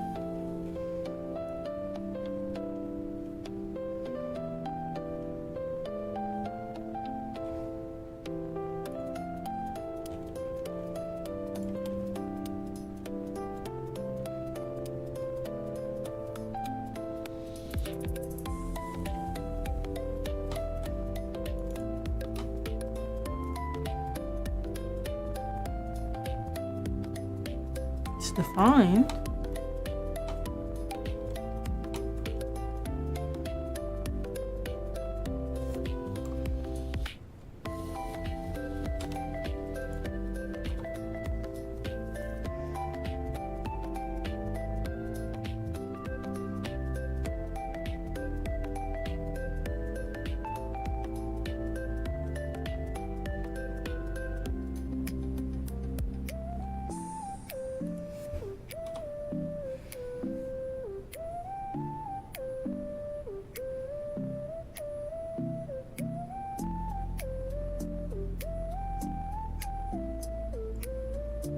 S1: Defined.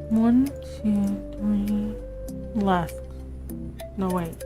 S1: One, two, 3 left. No, wait.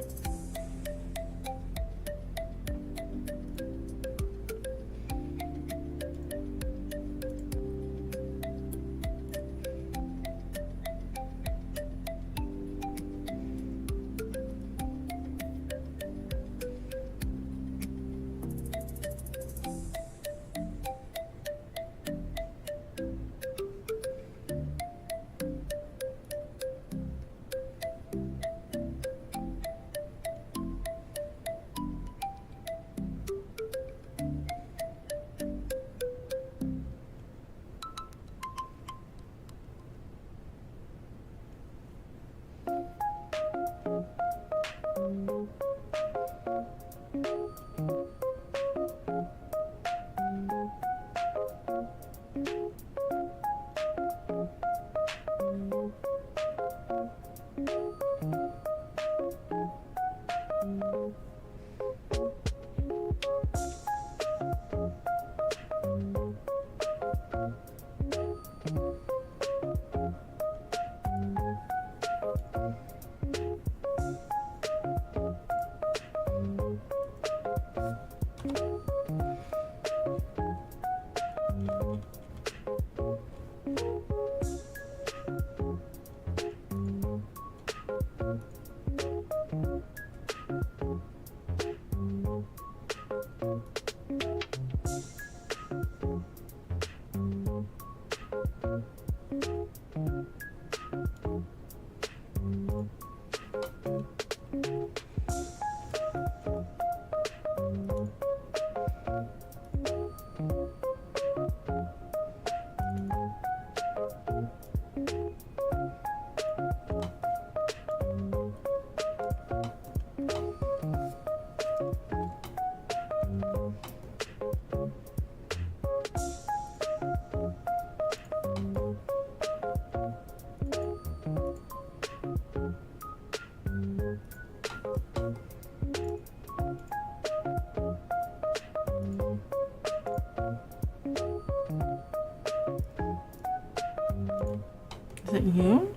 S1: Is it you?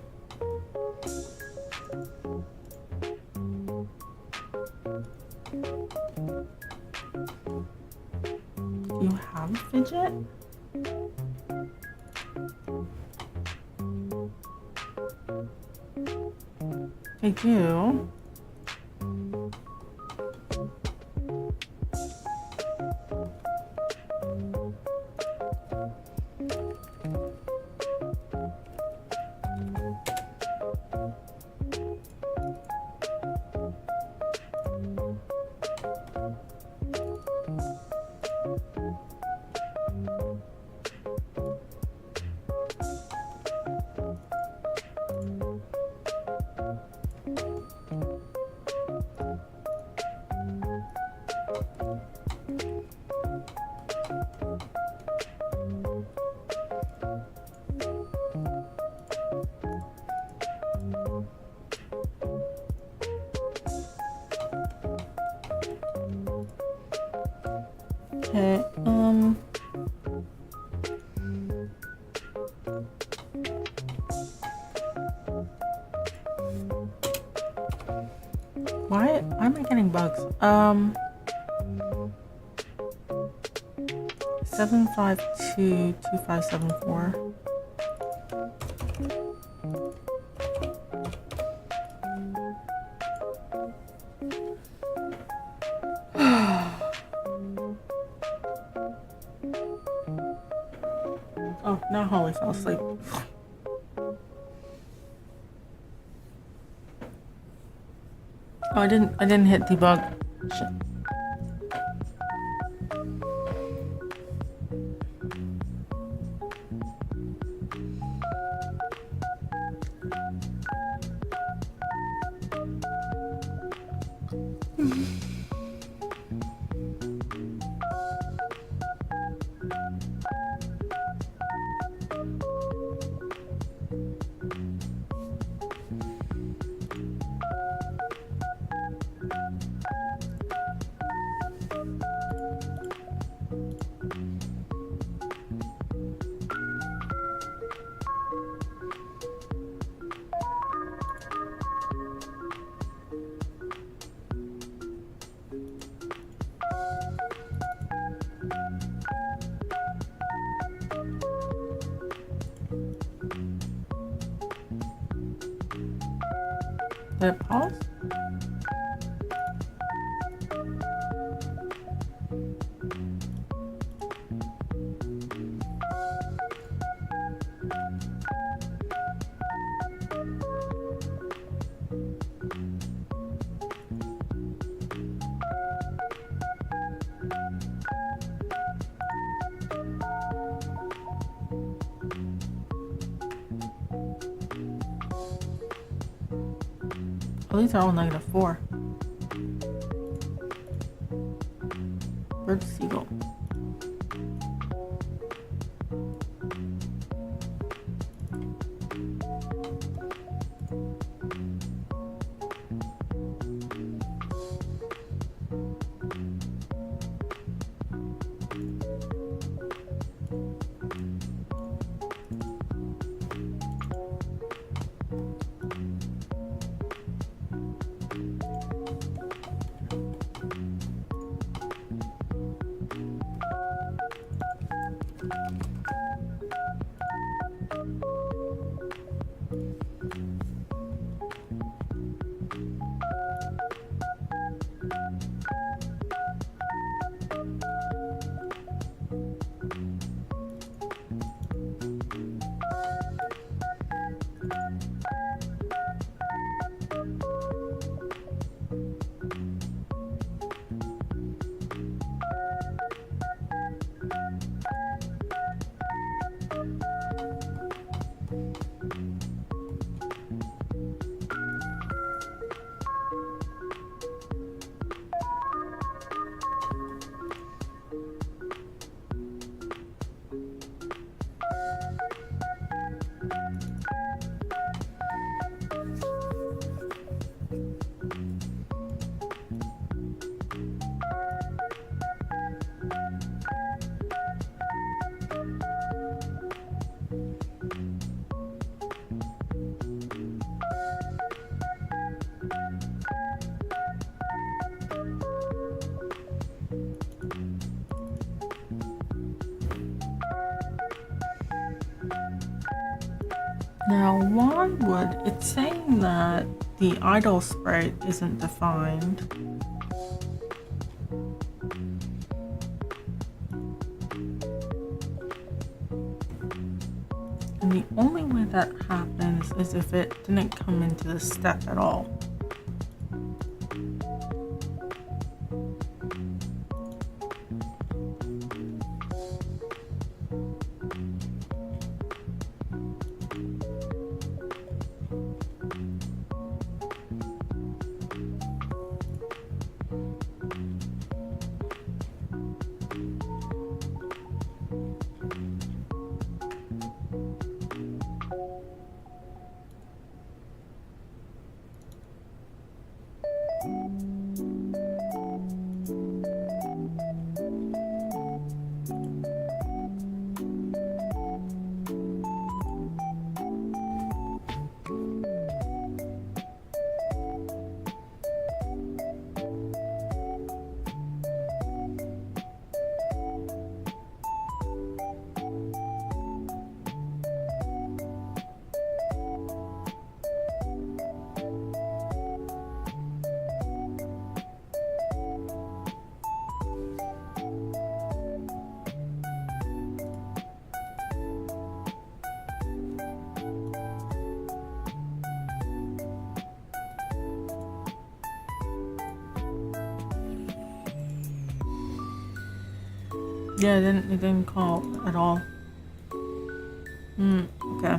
S1: You have a fidget? I do. Okay, why am I getting bugs? 7522574. Oh, now Holly fell asleep. Oh, I didn't hit debug. Shit. Did it pause? Oh, these are all -4. Bird seagull. Now, why would it's saying that the idle sprite isn't defined? And the only way that happens is if it didn't come into the step at all. Yeah, it didn't call at all. Okay.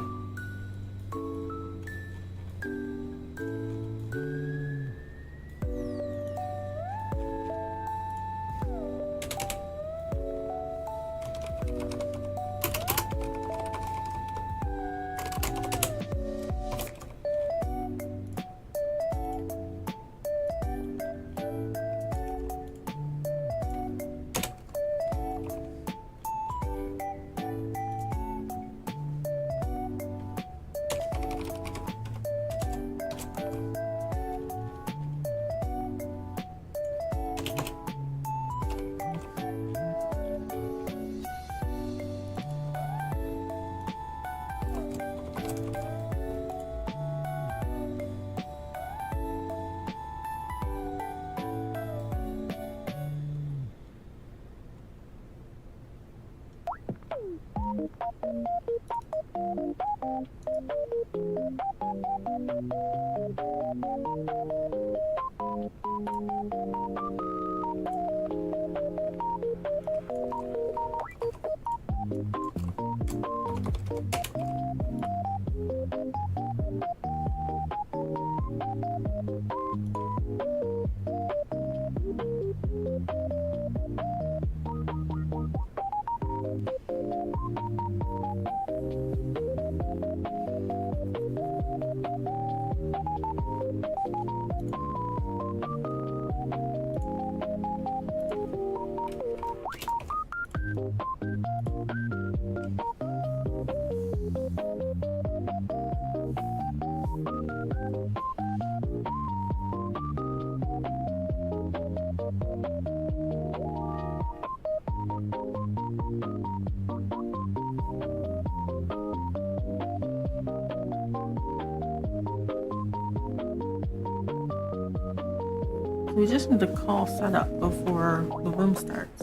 S1: We just need the call set up before the room starts.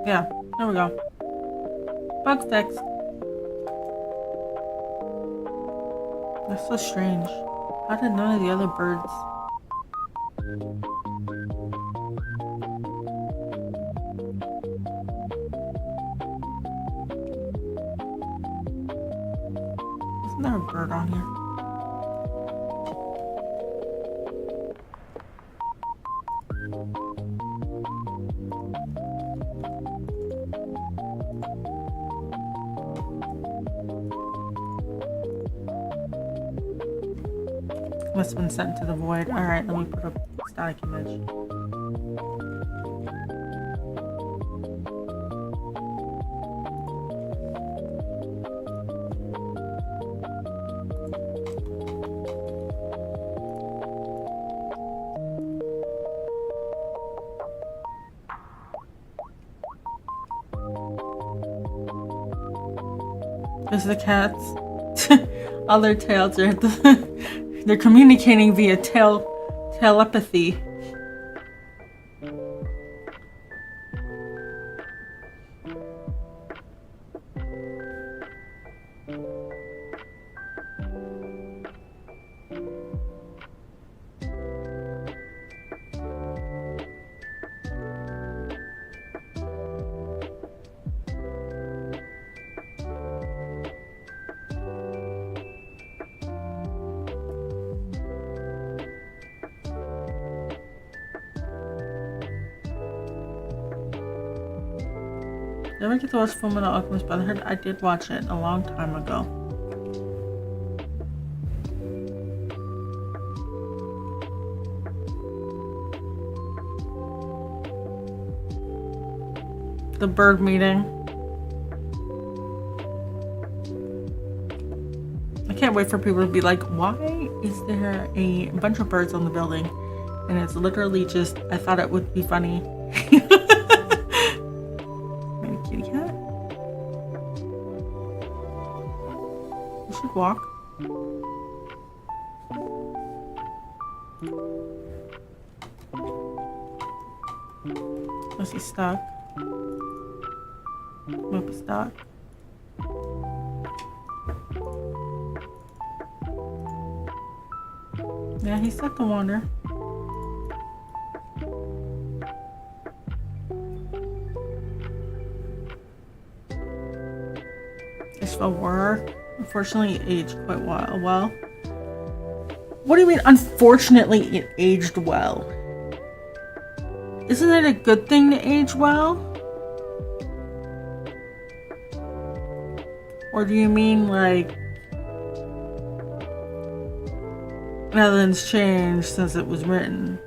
S1: Yeah, there we go. Bug fixed. That's so strange. How did none of the other birds... Isn't there a bird on here? Must have been sent to the void. Alright, let me put up a static image. This is the cats. All their tails are at the they're communicating via telepathy. Did I ever get to watch Fullmetal Alchemist Brotherhood? I did watch it a long time ago. The bird meeting. I can't wait for people to be like, why is there a bunch of birds on the building? And it's literally just, I thought it would be funny. Walk. Was he stuck? Might be stuck. Yeah, he's stuck to wander. tasteful horror. Unfortunately, it aged quite well. What do you mean, unfortunately, it aged well? Isn't it a good thing to age well? Or do you mean, like, nothing's changed since it was written?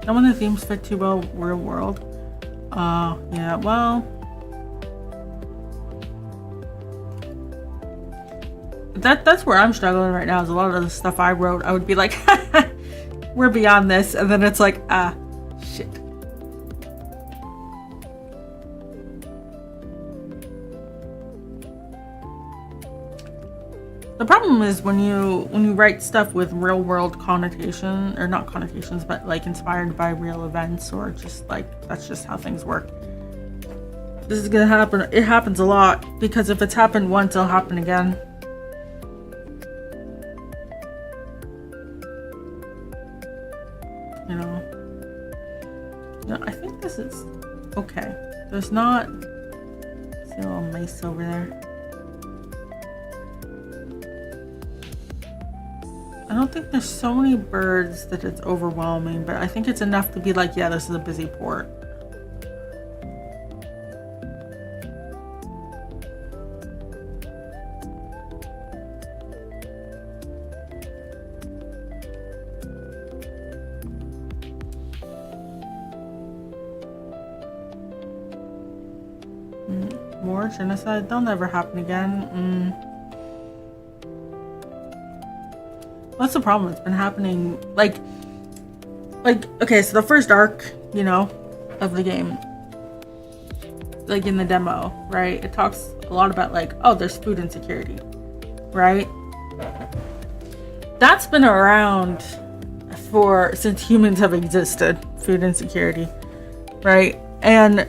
S1: Not when the themes fit too well real world. Yeah, well, that's where I'm struggling right now. Is a lot of the stuff I wrote, I would be like, we're beyond this, and then it's like, shit. The problem is when you write stuff with real world connotation, or not connotations, but like inspired by real events, or just like that's just how things work. This is gonna happen. It happens a lot because if it's happened once, it'll happen again. You know. No, I think this is okay. There's not. See a little mace over there. I don't think there's so many birds that it's overwhelming, but I think it's enough to be like, yeah, this is a busy port. More genocide? They'll never happen again. What's the problem? It's been happening like okay, so the first arc, you know, of the game, like in the demo, right? It talks a lot about like, oh, there's food insecurity, right? That's been around since humans have existed, food insecurity, right? And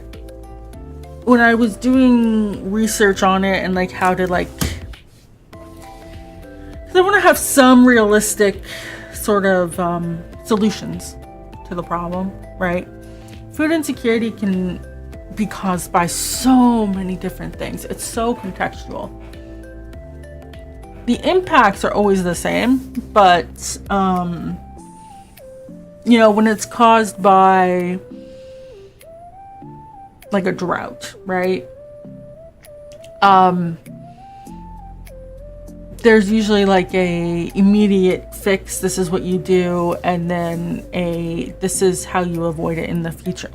S1: when I was doing research on it and like how to like, I want to have some realistic sort of solutions to the problem, right? Food insecurity can be caused by so many different things. It's so contextual. The impacts are always the same, but you know, when it's caused by like a drought, right? There's usually like a immediate fix, this is what you do, and then this is how you avoid it in the future.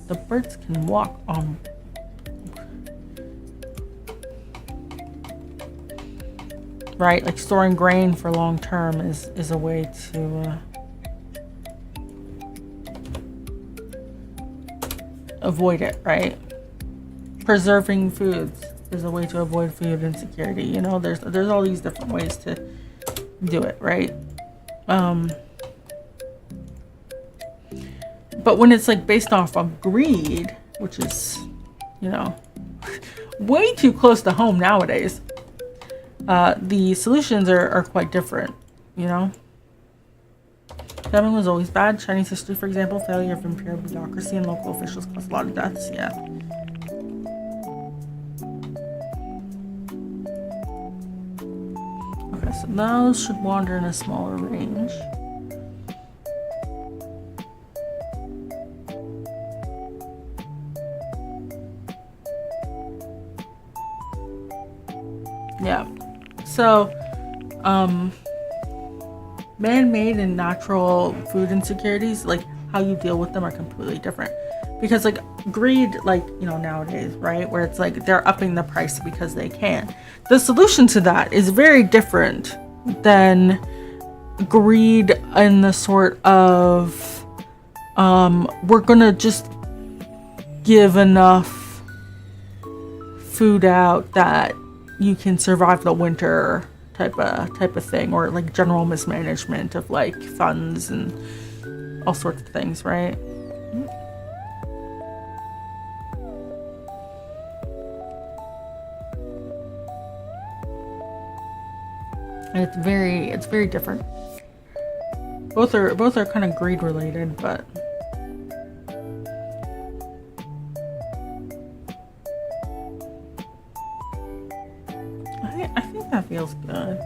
S1: The birds can walk on. Right, like storing grain for long term is a way to avoid it, right? Preserving foods is a way to avoid food insecurity. You know, there's all these different ways to do it, right? But when it's like based off of greed, which is, you know, way too close to home nowadays, the solutions are quite different, you know? Famine was always bad. Chinese history, for example, failure of imperial bureaucracy and local officials caused a lot of deaths, yeah. Okay, so those should wander in a smaller range. Yeah, so, man-made and natural food insecurities, like how you deal with them are completely different. Because like greed, like, you know, nowadays, right, where it's like they're upping the price because they can. The solution to that is very different than greed in the sort of, we're gonna just give enough food out that you can survive the winter type of thing, or like general mismanagement of like funds and all sorts of things, right? And it's very different. Both are kind of greed related, but I think that feels good.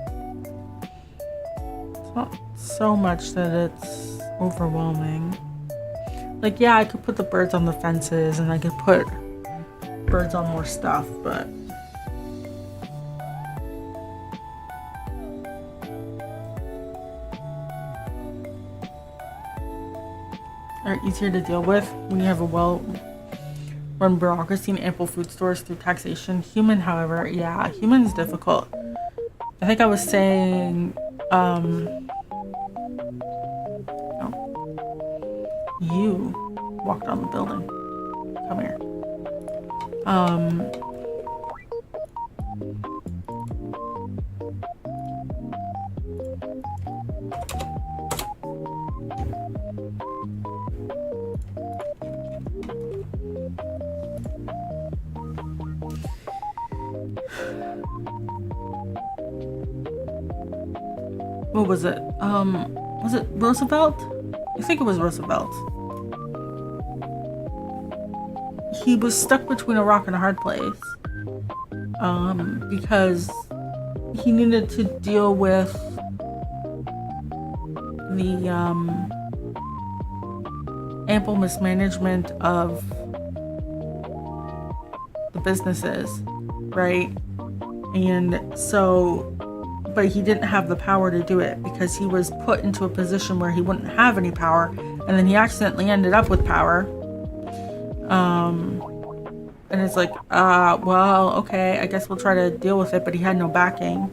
S1: It's not so much that it's overwhelming. Like, yeah, I could put the birds on the fences and I could put birds on more stuff, but are easier to deal with when you have a well-run bureaucracy and ample food stores through taxation. Human, however, yeah, human is difficult. I think I was saying, you walked on the building. Come here. What was it? Was it Roosevelt? I think it was Roosevelt. He was stuck between a rock and a hard place. Because he needed to deal with the ample mismanagement of the businesses, right? And so, but he didn't have the power to do it because he was put into a position where he wouldn't have any power, and then he accidentally ended up with power. And it's like, well, okay, I guess we'll try to deal with it, but he had no backing.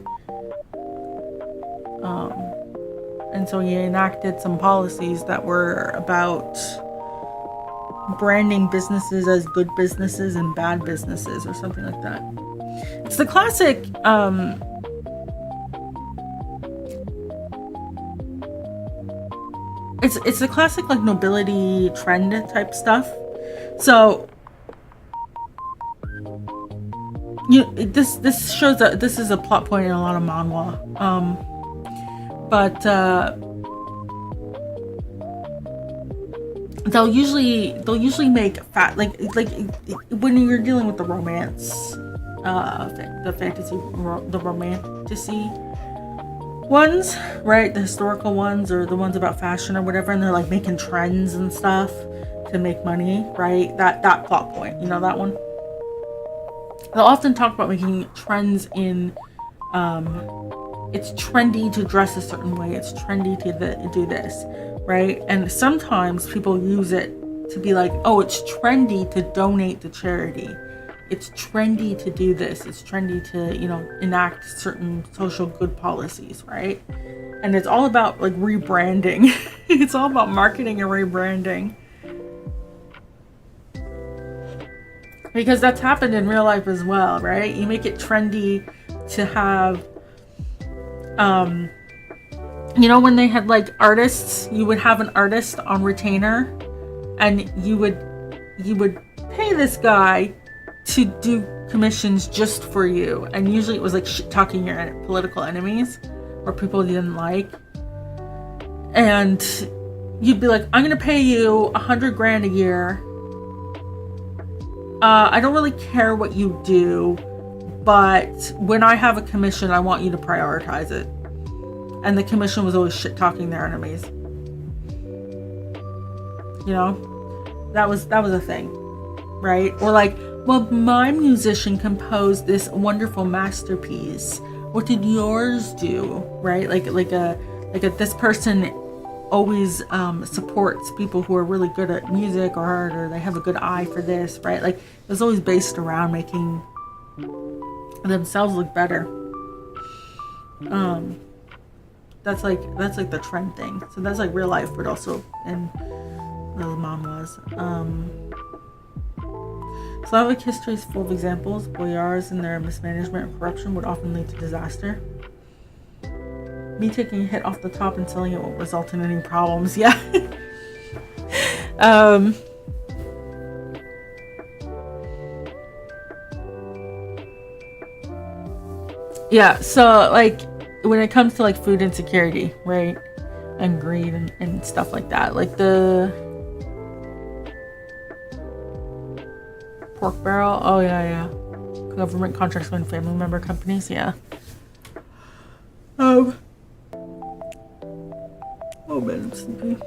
S1: And so he enacted some policies that were about branding businesses as good businesses and bad businesses or something like that. It's the classic, it's the classic like nobility trend type stuff. So this shows that this is a plot point in a lot of manhwa, but they'll usually make fat like when you're dealing with the romance, the fantasy, the romantasy ones, right? The historical ones or the ones about fashion or whatever, and they're like making trends and stuff to make money, right? That plot point, you know that one. They'll often talk about making trends in, it's trendy to dress a certain way, it's trendy to do this, right? And sometimes people use it to be like, oh, it's trendy to donate to charity, it's trendy to do this, it's trendy to, you know, enact certain social good policies, right? And it's all about like rebranding. It's all about marketing and rebranding. Because that's happened in real life as well, right? You make it trendy to have, you know, when they had like artists, you would have an artist on retainer, and you would pay this guy to do commissions just for you. And usually it was like shit talking your political enemies or people you didn't like. And you'd be like, I'm gonna pay you $100,000 a year. I don't really care what you do, but when I have a commission, I want you to prioritize it. And the commission was always shit talking their enemies. You know, that was a thing, right? Or like, well, my musician composed this wonderful masterpiece. What did yours do, right? Like this person always supports people who are really good at music or art, or they have a good eye for this, right? Like it was always based around making themselves look better. That's like the trend thing. So that's like real life, but also in the manhwas. Slavic history is full of examples. Boyars and their mismanagement and corruption would often lead to disaster. me taking a hit off the top and selling it won't result in any problems. Yeah. Yeah, so like when it comes to like food insecurity, right, and greed and stuff like that, like the pork barrel, oh yeah, government contracts with family member companies, yeah. Oh man, I'm sleepy.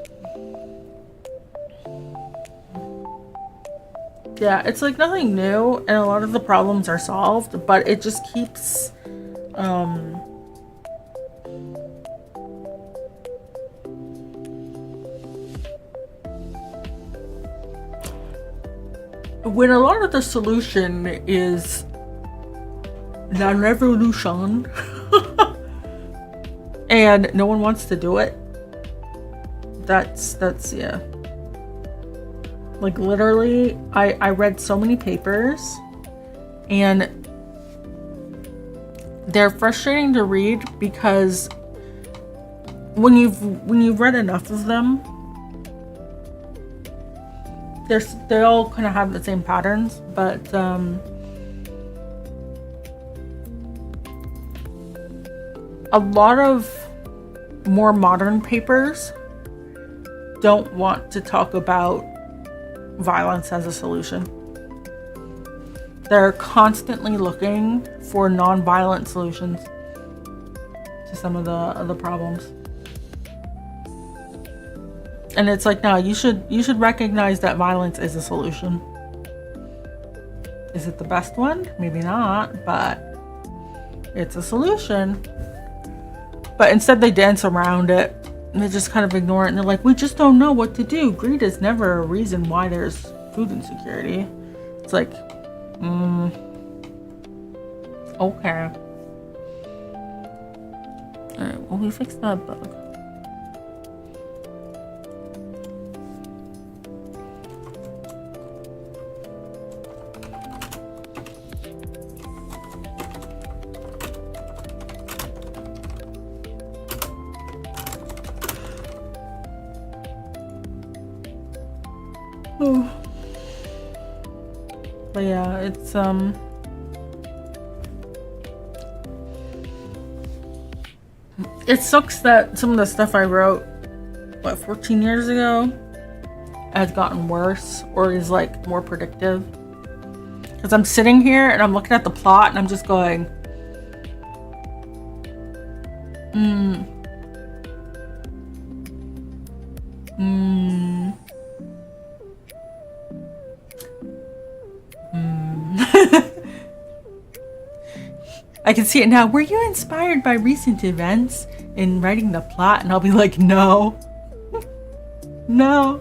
S1: Yeah, it's like nothing new, and a lot of the problems are solved, but it just keeps when a lot of the solution is la revolution and no one wants to do it, that's yeah. Like literally, I read so many papers and they're frustrating to read because when you've read enough of them, they all kind of have the same patterns, but a lot of more modern papers don't want to talk about violence as a solution. They're constantly looking for non-violent solutions to some of the other problems. And it's like, no, you should recognize that violence is a solution. Is it the best one? Maybe not, but it's a solution. But instead they dance around it and they just kind of ignore it, and they're like, we just don't know what to do. Greed is never a reason why there's food insecurity. It's like, okay. Alright, well, we fixed that bug. But yeah, it's it sucks that some of the stuff I wrote 14 years ago has gotten worse or is like more predictive, because I'm sitting here and I'm looking at the plot and I'm just going I can see it now. Were you inspired by recent events in writing the plot? And I'll be like, no. No.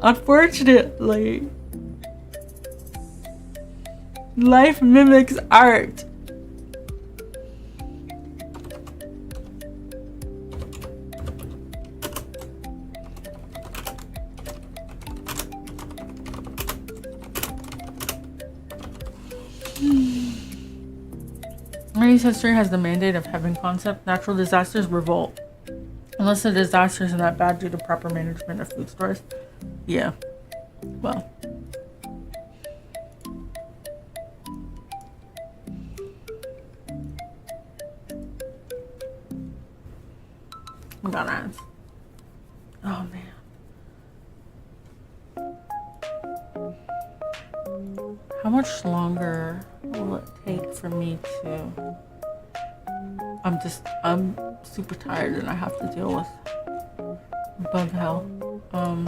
S1: Unfortunately. Life mimics art. Chinese history has the mandate of heaven concept. Natural disasters revolt. Unless the disaster isn't that bad due to proper management of food stores. Yeah. Well. I got ads. Oh man. How much longer will it take for me to... I'm super tired and I have to deal with bug hell. I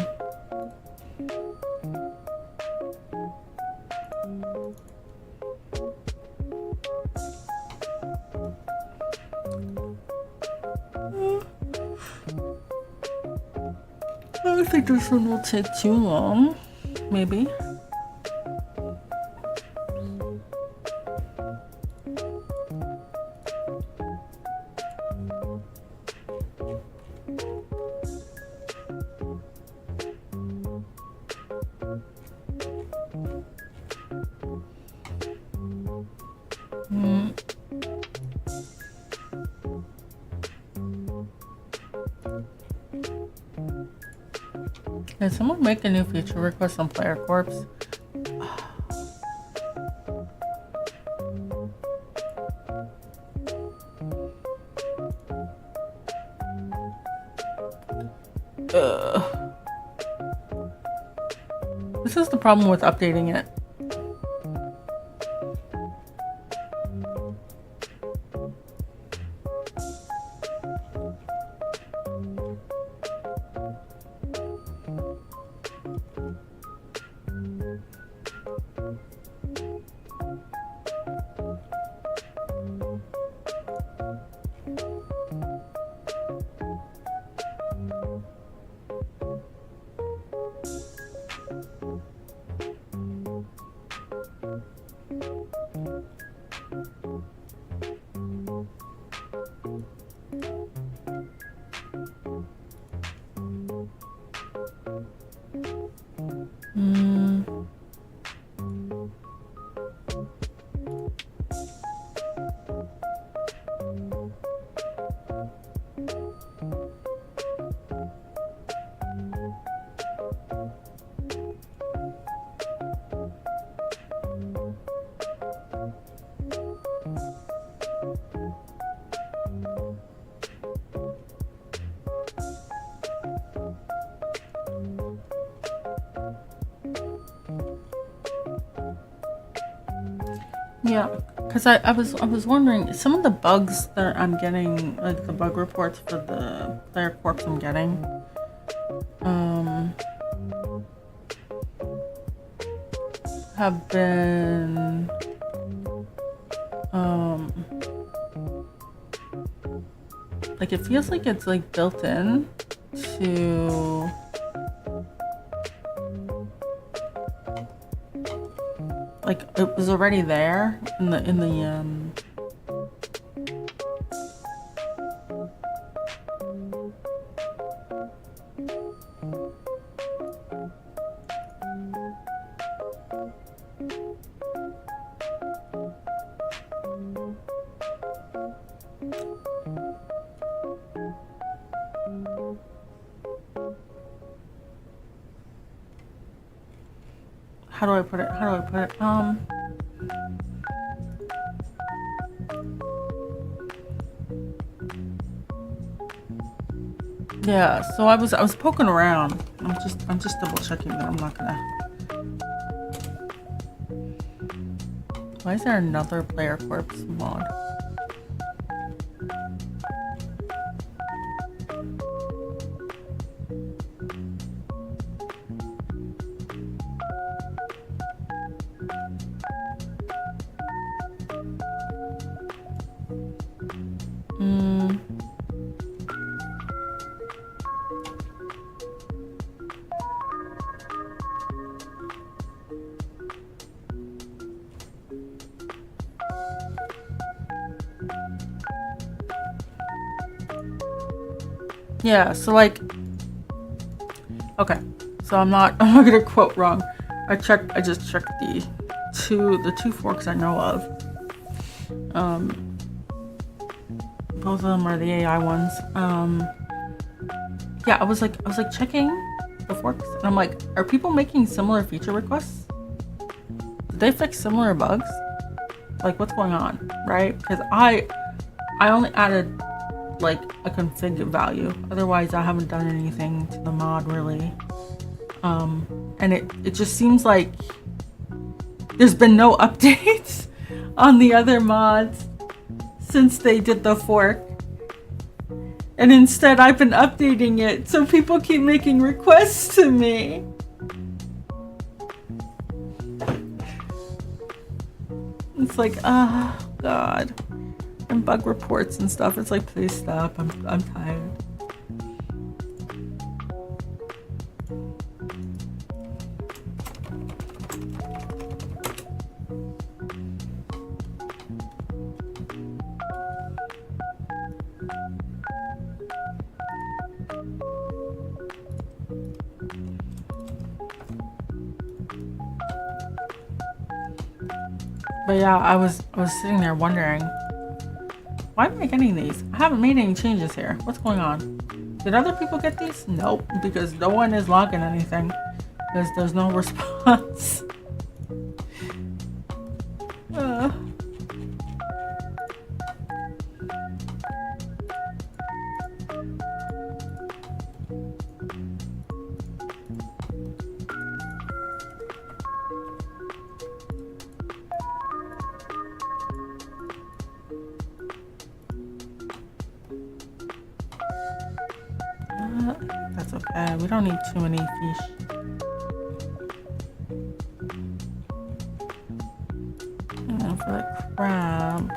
S1: don't think this one will take too long. Maybe. Did someone make a new feature request on Player Corpse? This is the problem with updating it. Yeah, because I was wondering, some of the bugs that I'm getting, like the bug reports for the Player Corpse I'm getting, have been like it feels like it's like built in to like it was already there in the how do I put it? Yeah, so I was poking around. I'm just double checking that I'm not gonna. Why is there another Player Corpse mod? Yeah, so like, okay, so I'm not gonna quote wrong. I just checked the two forks I know of. Both of them are the AI ones. Yeah, I was like checking the forks, and I'm like, are people making similar feature requests? Did they fix similar bugs? Like, what's going on, right? Because I only added like a config value, otherwise I haven't done anything to the mod really, and it just seems like there's been no updates on the other mods since they did the fork, and instead I've been updating it, so people keep making requests to me. It's like, oh god. And bug reports and stuff. It's like, please stop. I'm tired. But yeah, I was sitting there wondering, why am I getting these? I haven't made any changes here. What's going on? Did other people get these? Nope, because no one is logging anything. Because there's no response. That's okay. We don't need too many fish. And then for the crabs.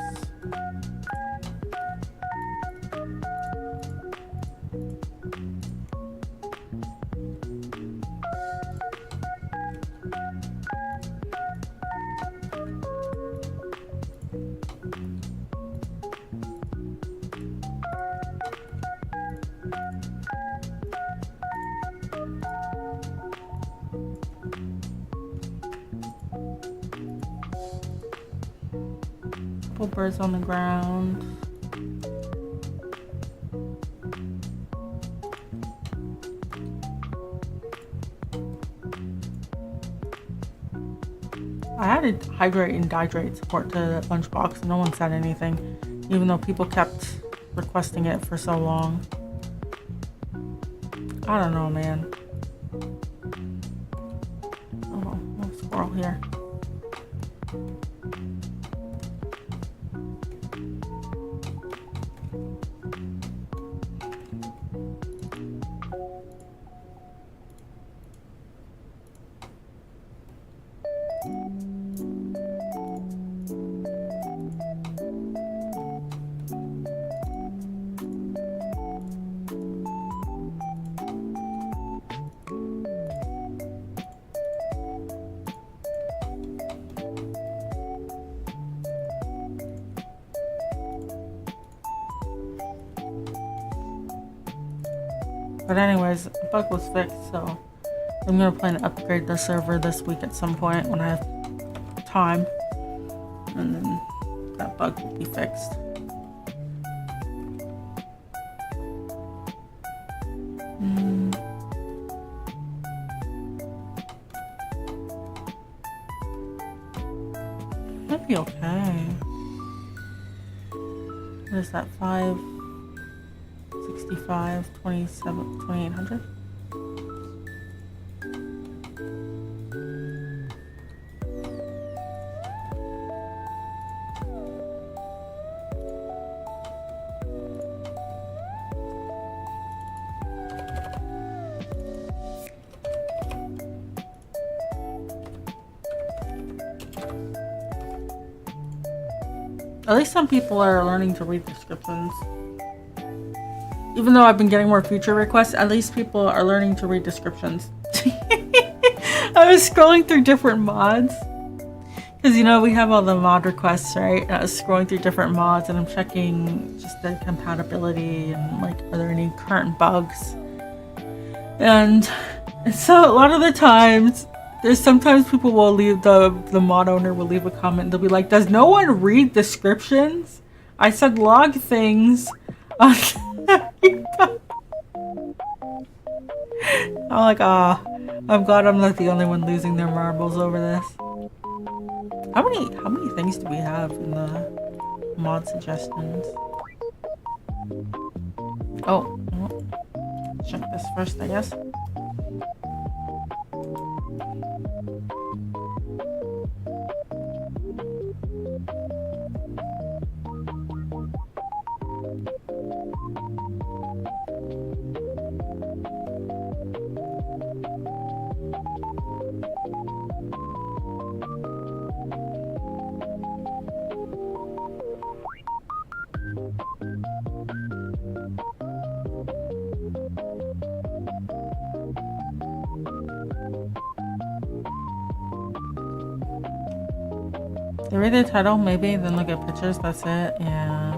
S1: Couple birds on the ground. I added hydrate and dihydrate support to the lunchbox and no one said anything, even though people kept requesting it for so long. I don't know, man. Oh, little squirrel here. But anyways, the bug was fixed, so I'm gonna plan to upgrade the server this week at some point when I have time, and then that bug will be fixed. Might be okay. What is that? 565, 27, 2800? At least some people are learning to read descriptions. Even though I've been getting more feature requests, at least people are learning to read descriptions. I was scrolling through different mods. Because, you know, we have all the mod requests, right? And I was scrolling through different mods and I'm checking just the compatibility and, like, are there any current bugs? And so a lot of the times, there's sometimes people will leave, the mod owner will leave a comment. They'll be like, does no one read descriptions? I said log things on I'm like, I'm glad I'm not the only one losing their marbles over this. How many things do we have in the mod suggestions? Oh, well, check this first, I guess. They read the title, maybe, then look at pictures, that's it, yeah.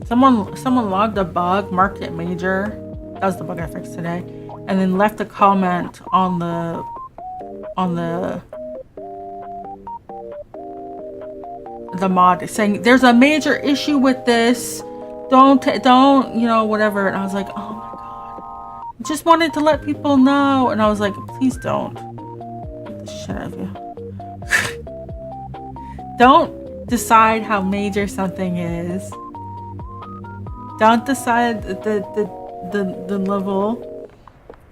S1: Someone logged a bug, marked it major, that was the bug I fixed today, and then left a comment on the the mod saying there's a major issue with this. Don't, you know, whatever. And I was like, oh my god. I just wanted to let people know. And I was like, please don't. Get the shit out of you. Don't decide how major something is. Don't decide the level.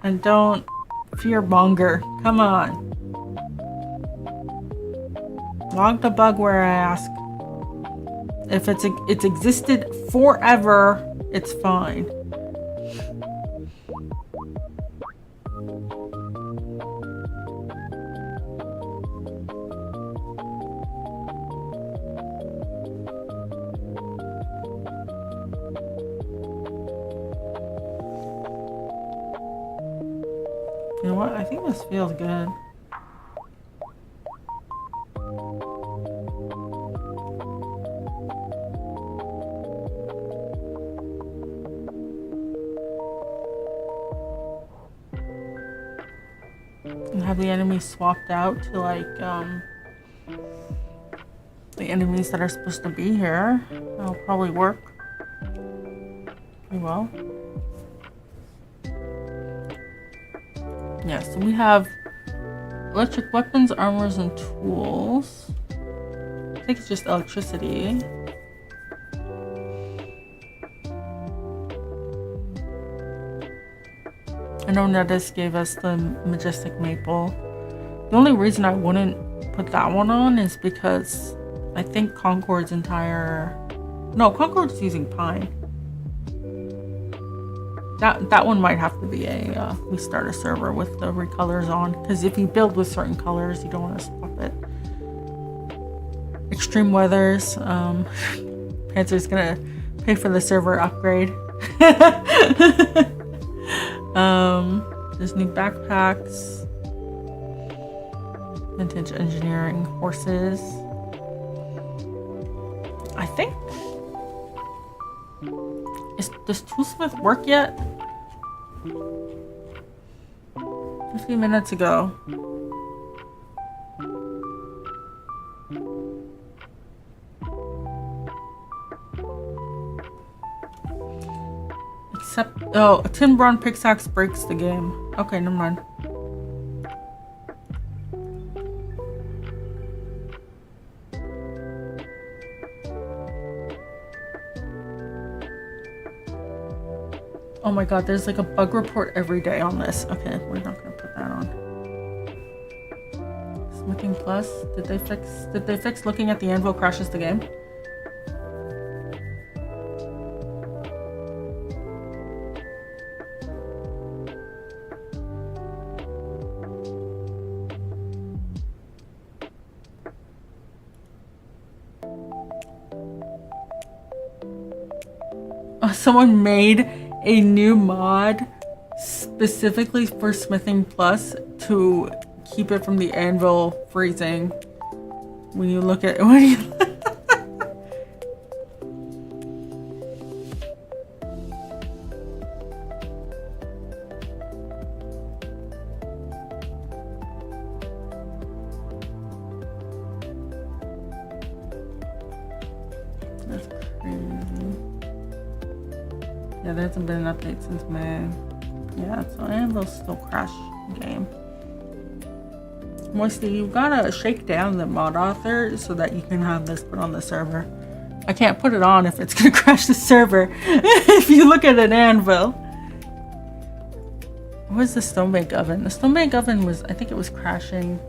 S1: And don't fearmonger. Come on. Log the bug where I ask. If it's existed forever, it's fine. You know what? I think this feels good. And have the enemies swapped out to like the enemies that are supposed to be here. That'll probably work pretty well. Yeah, so we have electric weapons, armors, and tools. I think it's just electricity. I know Nedis gave us the Majestic Maple. The only reason I wouldn't put that one on is because I think Concord's entire... No, Concord's using pine. That one might have to be a, we start a server with the recolors on. Because if you build with certain colors, you don't want to swap it. Extreme weathers. Panzer's gonna pay for the server upgrade. There's new backpacks. Vintage engineering horses. I think... Does Toolsmith work yet? 15 minutes ago. Except, oh, a tin bronze pickaxe breaks the game. Okay, never mind. Oh my god, there's like a bug report every day on this. Okay, we're not gonna put that on. Smithing Plus, did they fix looking at the anvil crashes the game? Someone made a new mod specifically for Smithing Plus to keep it from the anvil freezing when you look at That's crazy. Yeah, there hasn't been an update since May. Yeah, so anvils still crash the game. Moisty, you gotta shake down the mod author so that you can have this put on the server. I can't put it on if it's gonna crash the server. If you look at an anvil. Where's the stone bake oven? The stone bake oven was, I think it was crashing.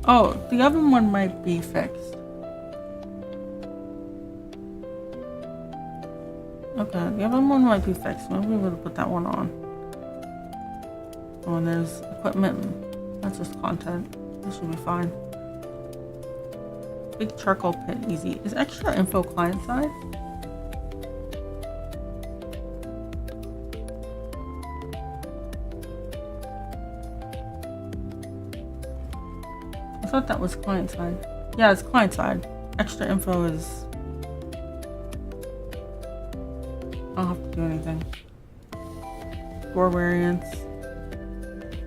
S1: Oh, the oven one might be fixed. Okay, the other one might be fixed. Maybe we would put that one on. Oh, and there's equipment. That's just content. This should be fine. Big charcoal pit, easy. Is extra info client side? I thought that was client side. Yeah, it's client side. Extra info is... I don't have to do anything. Score variants.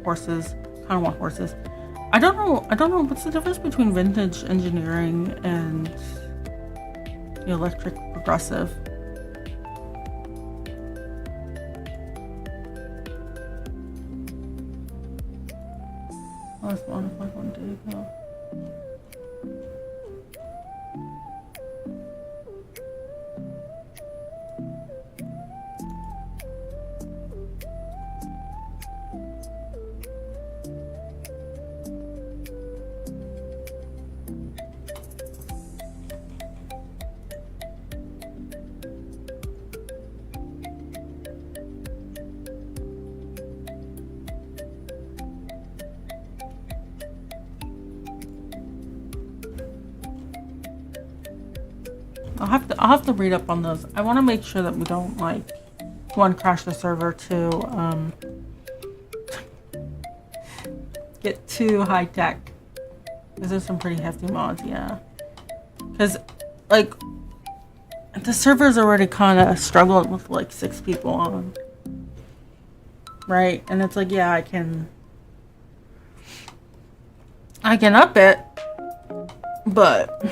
S1: Horses. I don't want horses. I don't know what's the difference between vintage engineering and the electric progressive. Let's modify one day ago. I'll have to read up on those. I want to make sure that we don't like one crash the server to get too high tech. Because there's some pretty hefty mods, yeah. Because like the server's already kind of struggling with like 6 people on, right? And it's like, yeah, I can up it, but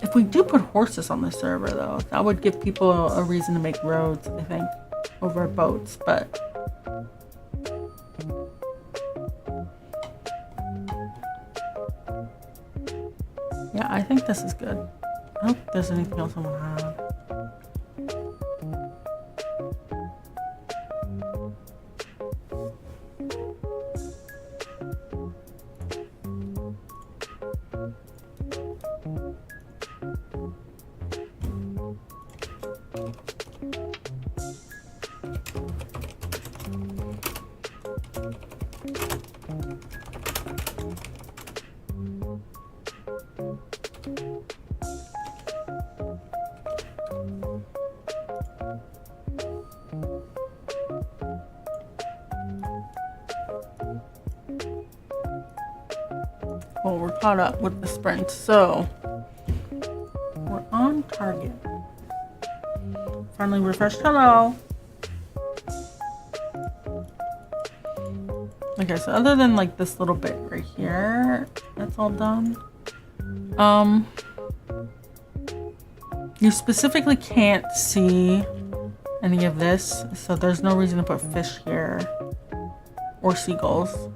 S1: if we do put horses on the server, though, that would give people a reason to make roads, I think, over boats, but... yeah, I think this is good. I don't think there's anything else I want to add. Well, we're caught up with the sprint, so we're on target. Finally refreshed, hello. Okay, so other than like this little bit right here, that's all done. You specifically can't see any of this, so there's no reason to put fish here or seagulls.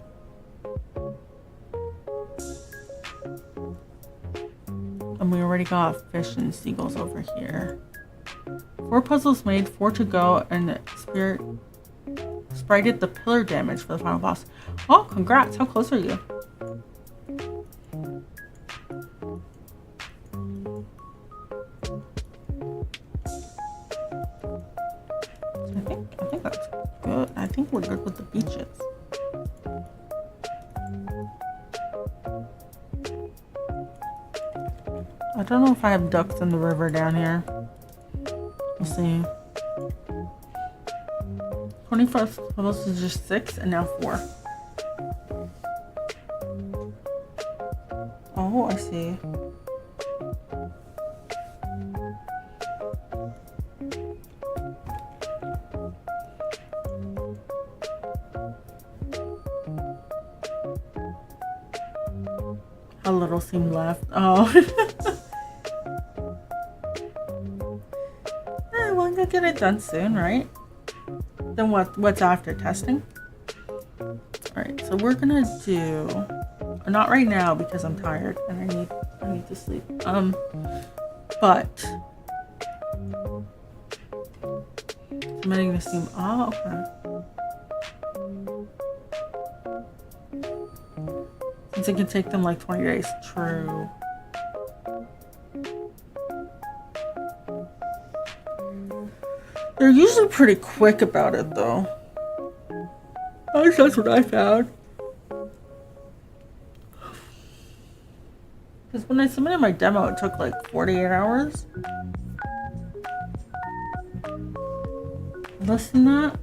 S1: And we already got fish and seagulls over here. 4 puzzles made, 4 to go, and Spirit sprited the pillar damage for the final boss. Oh, congrats! How close are you? I think that's good. I think we're good with the beaches. I don't know if I have ducks in the river down here. We'll see. 21st puzzles is just 6 and now 4. Oh, I see. A little seam left. Oh. We'll get it done soon, right? Then what's after testing? Alright, so we're gonna do, not right now because I'm tired and I need to sleep. But Submitting the Steam. Oh, okay. Since it can take them like 20 days. True. They're usually pretty quick about it though. At least that's what I found. Because when I submitted my demo, it took like 48 hours. Less than that.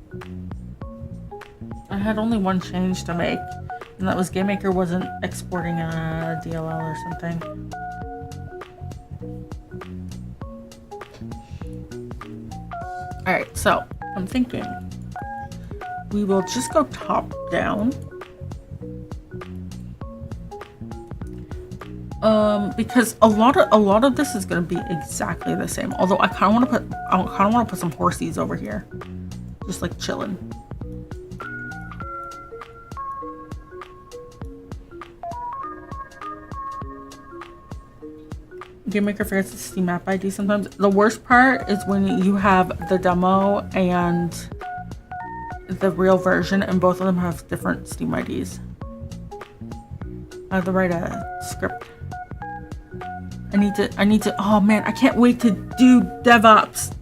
S1: I had only one change to make, and that was GameMaker wasn't exporting a DLL or something. Alright, so I'm thinking we will just go top down. Because a lot of this is gonna be exactly the same. Although I kinda wanna put some horsies over here. Just like chilling. GameMaker forgets the Steam app ID sometimes. The worst part is when you have the demo and the real version and both of them have different Steam IDs. I have to write a script. I need to, oh man, I can't wait to do DevOps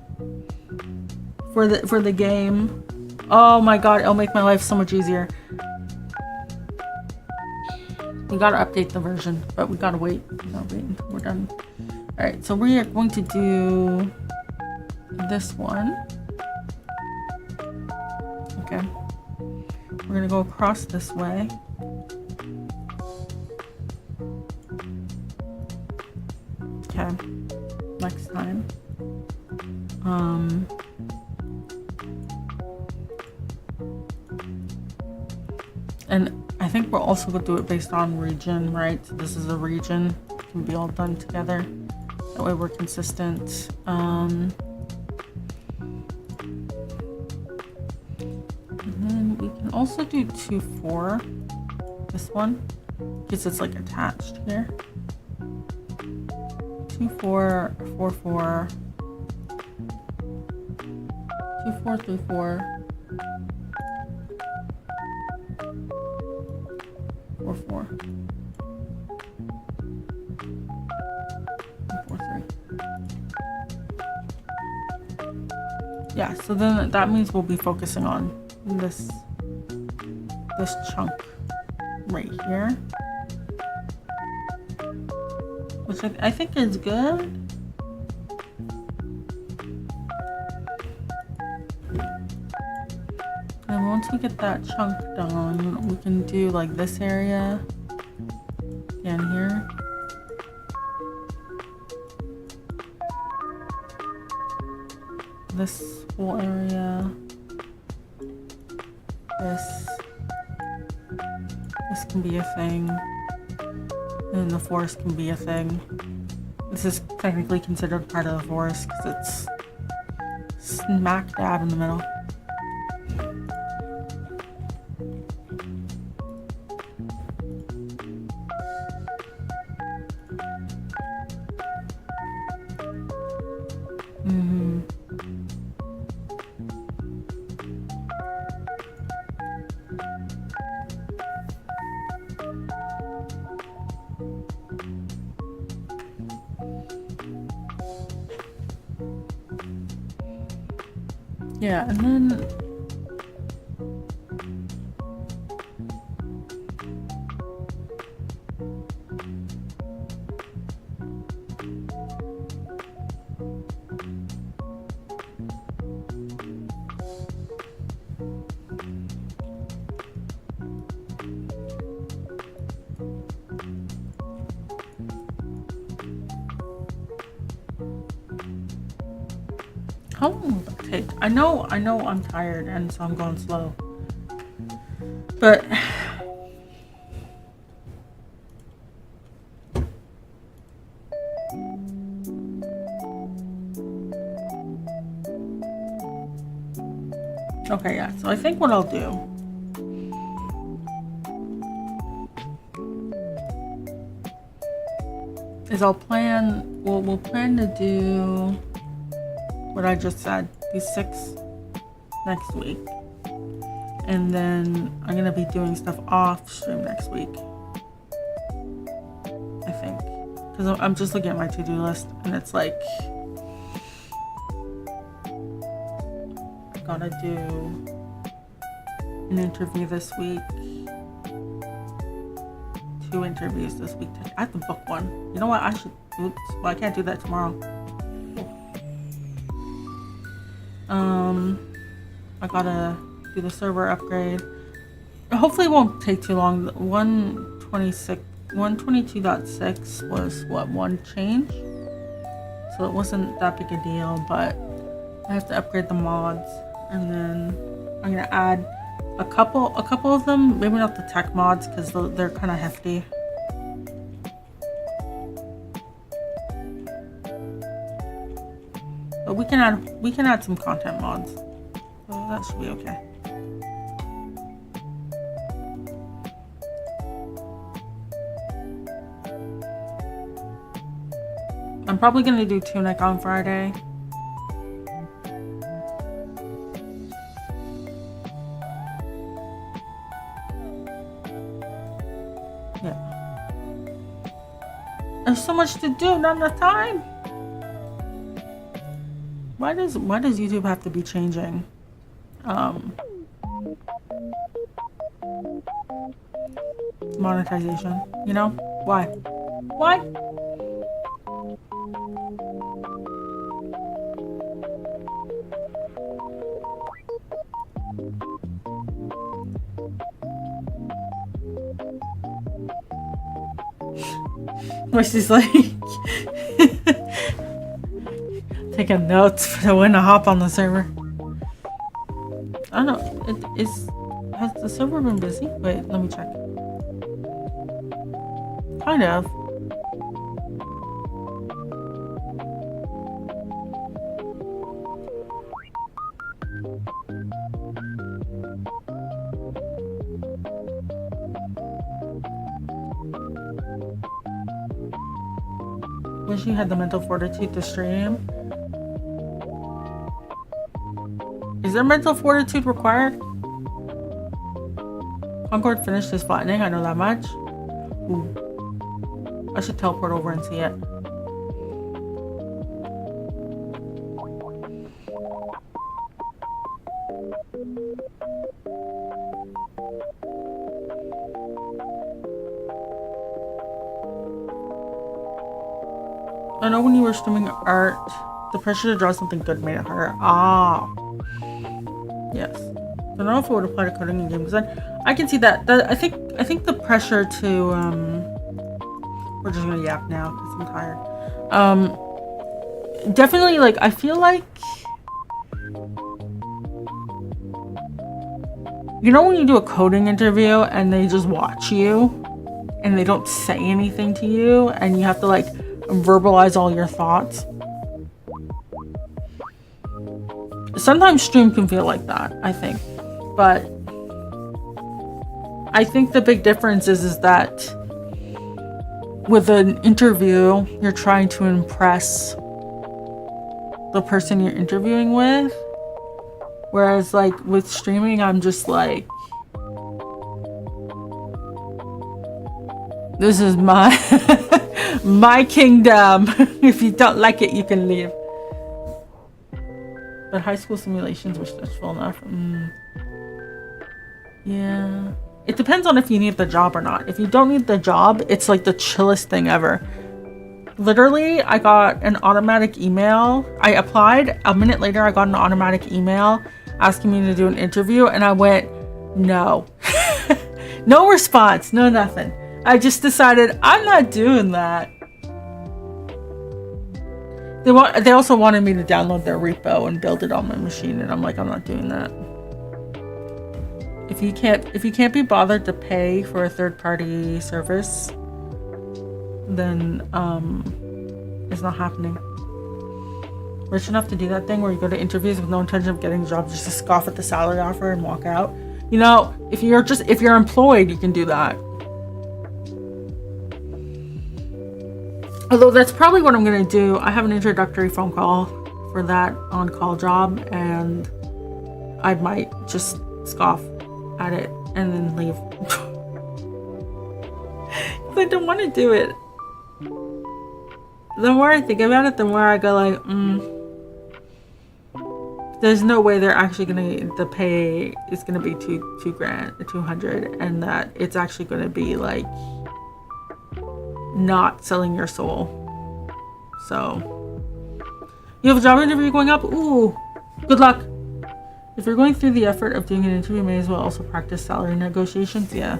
S1: for the game. Oh my god, it'll make my life so much easier. We gotta update the version, but we gotta wait. We gotta wait until we're done. Alright, so we are going to do this one. Okay. We're gonna go across this way. Okay. Next time. And I think we're also going to do it based on region, right? So this is a region. It can be all done together. That way we're consistent. And then we can also do 2-4. This one. Because it's like attached here. 2-4, 4-4. 2-4, 3-4. 4-4. 4-3. Yeah, so then that means we'll be focusing on this chunk right here, which I think is good. And once we get that chunk done, we can do like this area down here. This whole area. This can be a thing. And the forest can be a thing. This is technically considered part of the forest because it's smack dab in the middle. Yeah, and then how long will that take? I know I'm tired and so I'm going slow. But okay, yeah, so I think what I'll do is we'll plan to do what I just said, these 6 next week. And then I'm gonna be doing stuff off stream next week, I think. Because I'm just looking at my to-do list and it's like, I gotta do an interview this week. 2 interviews this week. I have to book one. You know what? I should. Oops. Well, I can't do that tomorrow. I gotta do the server upgrade. Hopefully it won't take too long. 122.6 was what, one change? So it wasn't that big a deal, but I have to upgrade the mods, and then I'm gonna add a couple of them, maybe not the tech mods because they're kind of hefty. But we can add some content mods. So that should be okay. I'm probably gonna do Tunic on Friday. Yeah. There's so much to do, not enough time. Why does YouTube have to be changing? Monetization, you know? Why? Why? She's like taking notes for when to hop on the server. I don't know. Has the server been busy? Wait, let me check. Kind of. Wish you had the mental fortitude to stream. Is there mental fortitude required? Concord finished his flattening, I know that much. Ooh. I should teleport over and see it. I know when you were streaming art, the pressure to draw something good made it harder. Ah. Yes. I don't know if it would apply to coding in game design. I can see that. I think the pressure to we're just gonna yap now because I'm tired. Definitely, like, I feel like, you know when you do a coding interview and they just watch you and they don't say anything to you and you have to like verbalize all your thoughts? Sometimes stream can feel like that, I think. But I think the big difference is that with an interview, you're trying to impress the person you're interviewing with. Whereas like with streaming, I'm just like, this is my my kingdom. If you don't like it, you can leave. But high school simulations were stressful enough. Yeah. It depends on if you need the job or not. If you don't need the job, it's like the chillest thing ever. Literally, I got an automatic email. I applied. A minute later, I got an automatic email asking me to do an interview. And I went, no. No response. No nothing. I just decided I'm not doing that. They also wanted me to download their repo and build it on my machine, and I'm like, I'm not doing that. If you can't be bothered to pay for a third-party service, then it's not happening. Rich enough to do that thing where you go to interviews with no intention of getting a job, just to scoff at the salary offer and walk out. You know, if you're employed, you can do that. Although that's probably what I'm gonna do. I have an introductory phone call for that on-call job, and I might just scoff at it and then leave. I don't want to do it. The more I think about it, the more I go like, there's no way they're actually gonna, the pay is gonna be two grand, 200, and that it's actually gonna be like not selling your soul. So, you have a job interview going up? Ooh, good luck. If you're going through the effort of doing an interview, you may as well also practice salary negotiations. Yeah.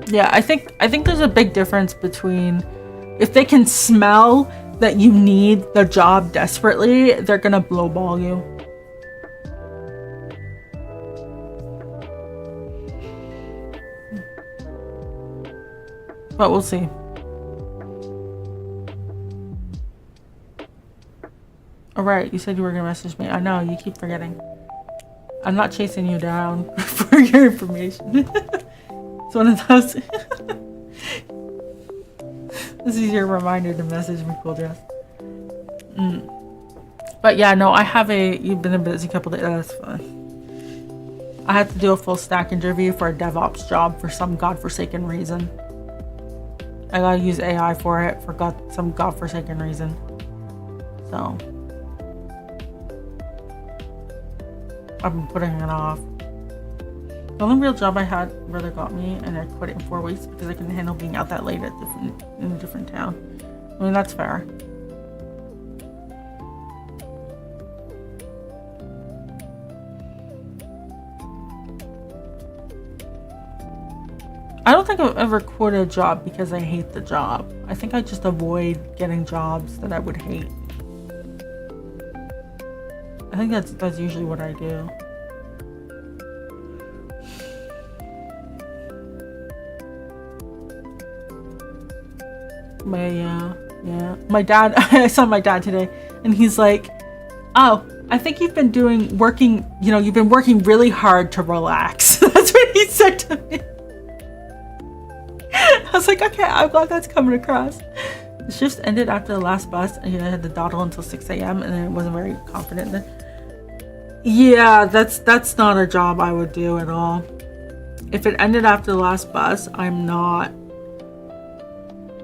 S1: Yeah, I think there's a big difference between if they can smell that you need the job desperately, they're gonna blowball you. But we'll see. Alright, you said you were gonna message me. I know, you keep forgetting. I'm not chasing you down for your information. It's one of those. This is your reminder to message me, Cool Dress. But yeah, no, you've been a busy couple days. That's fine. I had to do a full stack interview for a DevOps job for some godforsaken reason. I gotta use AI for it for some godforsaken reason. So I've been putting it off. The only real job I had brother got me, and I quit it in 4 weeks because I couldn't handle being out that late in a different town. I mean, that's fair. I don't think I've ever quit a job because I hate the job. I think I just avoid getting jobs that I would hate. I think that's usually what I do. But yeah. My dad, I saw my dad today, and he's like, "Oh, I think you've been working really hard to relax." That's what he said to me. I was like, okay, I'm glad that's coming across. The shift ended after the last bus, and I had to dawdle until 6 a.m. and I wasn't very confident then. Yeah, that's not a job I would do at all. If it ended after the last bus, I'm not.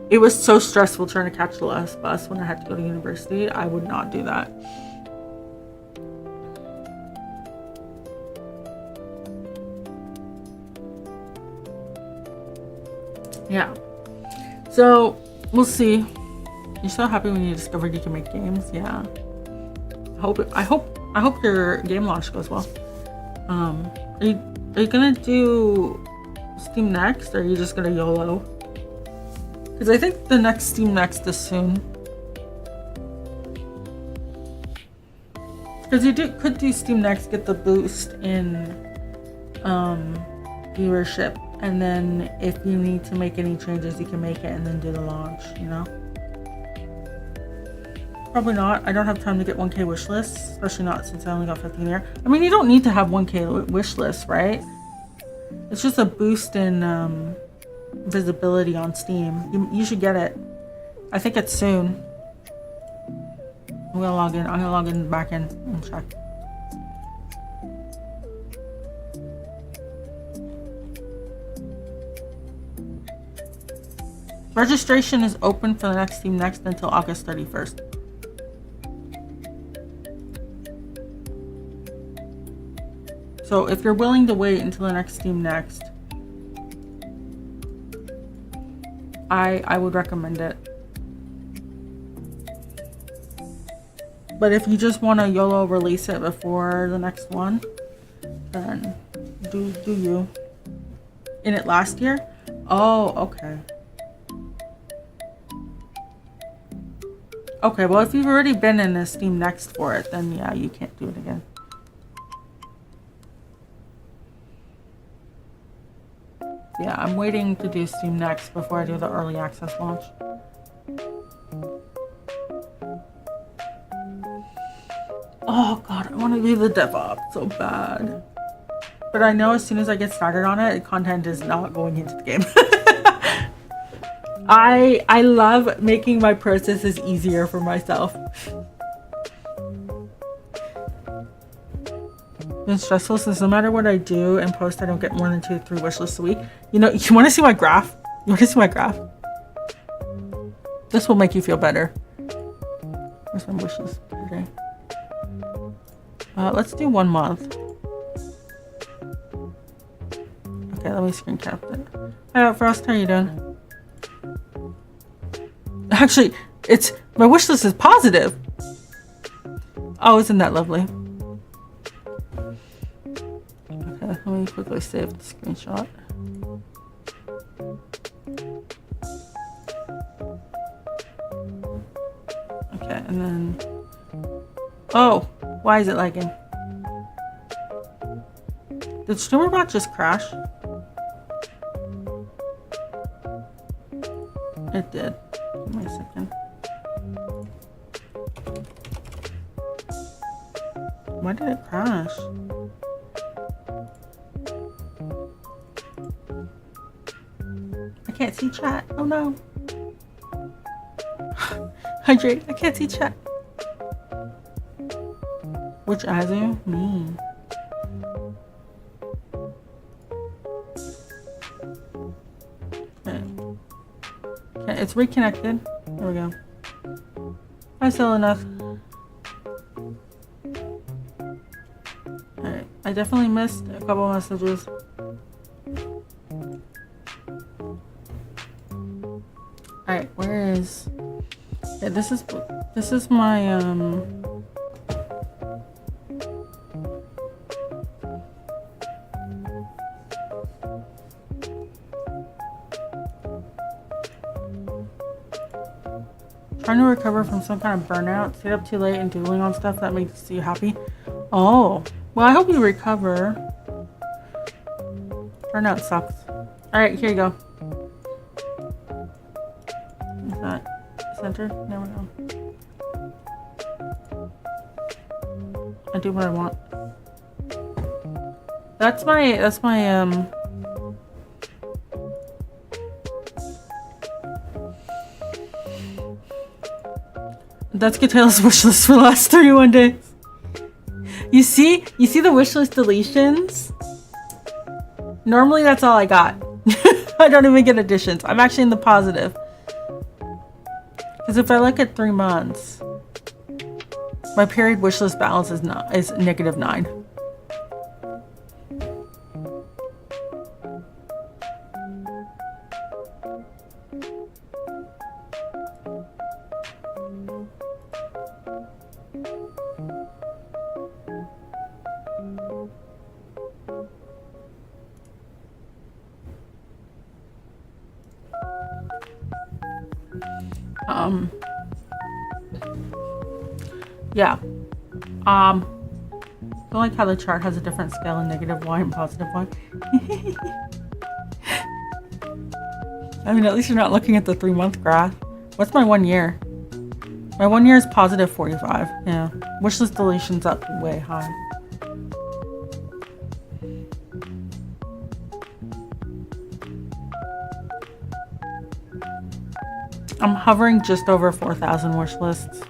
S1: It was so stressful trying to catch the last bus when I had to go to university. I would not do that. Yeah. So, we'll see. You're so happy when you discovered you can make games. Yeah. I hope your game launch goes well. Are you gonna do Steam Next, or are you just gonna YOLO? Because I think the next Steam Next is soon. Because you could do Steam Next, get the boost in viewership, and then if you need to make any changes, you can make it and then do the launch, you know? Probably not. I don't have time to get 1K wish lists, especially not since I only got 15 there. I mean, you don't need to have 1K wish lists, right? It's just a boost in visibility on Steam. You should get it. I think it's soon. I'm gonna log in back in and check. Registration is open for the next Steam Next until August 31st. So if you're willing to wait until the next Steam Next, I would recommend it. But if you just want to YOLO release it before the next one, then do you. In it last year? Oh, okay. Okay, well, if you've already been in a Steam Next for it, then yeah, you can't do it again. Yeah, I'm waiting to do Steam Next before I do the early access launch. Oh god, I want to be the DevOps so bad. But I know as soon as I get started on it, content is not going into the game. I love making my processes easier for myself. And stressful since no matter what I do and post, I don't get more than 2 to 3 wish lists a week. You know, you want to see my graph? You want to see my graph? This will make you feel better. Where's my wish list today? Let's do 1 month. Okay, let me screen cap it. Hi, Frost, how you doing? Actually, my wish list is positive. Oh, isn't that lovely? Okay, let me quickly save the screenshot. Okay, and then... Oh, why is it lagging? Did StreamerBot just crash? It did. Give me a second. Why did it crash? I can't see chat. Oh no. Hydrate. I can't see chat. Which Azu? Me. Okay, it's reconnected. There we go. Hi, Selena. Alright, I definitely missed a couple messages. Alright, where is... Yeah, this is my, trying to recover from some kind of burnout. Stayed up too late and doodling on stuff that makes you happy. Oh, well, I hope you recover. Burnout sucks. Alright, here you go. Is that centered? There we go. I do what I want. That's my That's Gataela's wish list for the last 31 days. You see the wish list deletions? Normally that's all I got. I don't even get additions. I'm actually in the positive. Because if I look at 3 months, my period wish list balance is -9. Yeah. I like how the chart has a different scale in -Y and +Y. I mean, at least you're not looking at the 3-month graph. What's my 1 year? My 1 year is +45. Yeah. Wishlist deletions up way high. I'm hovering just over 4,000 wish lists.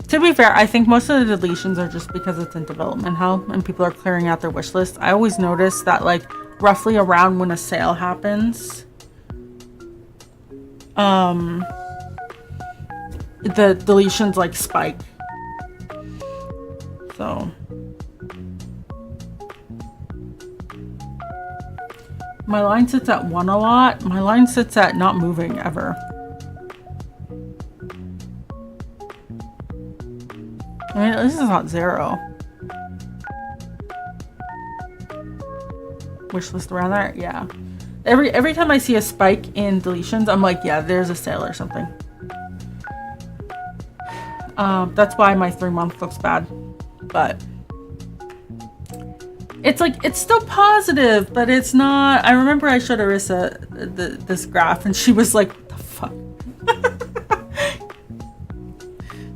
S1: To be fair, I think most of the deletions are just because it's in development hell and people are clearing out their wish list. I always notice that, like, roughly around when a sale happens, the deletions like spike. So my line sits at 1 a lot. My line sits at not moving ever. I mean, at least it's not 0. Wish list around there? Yeah. Every time I see a spike in deletions, I'm like, yeah, there's a sale or something. That's why my 3-month looks bad. But it's like, it's still positive, but it's not. I remember I showed Arissa this graph and she was like, what the fuck?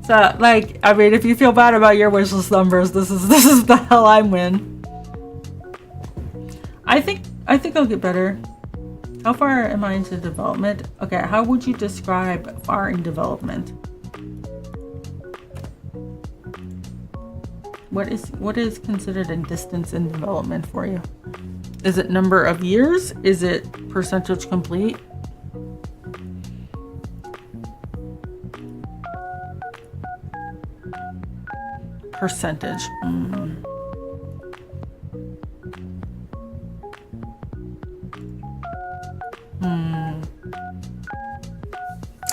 S1: So, like, I mean, if you feel bad about your wishlist numbers, this is the hell I'm in. I think I'll get better. How far am I into development? Okay, how would you describe far in development? What is considered a distance in development for you? Is it number of years? Is it percentage complete? Percentage.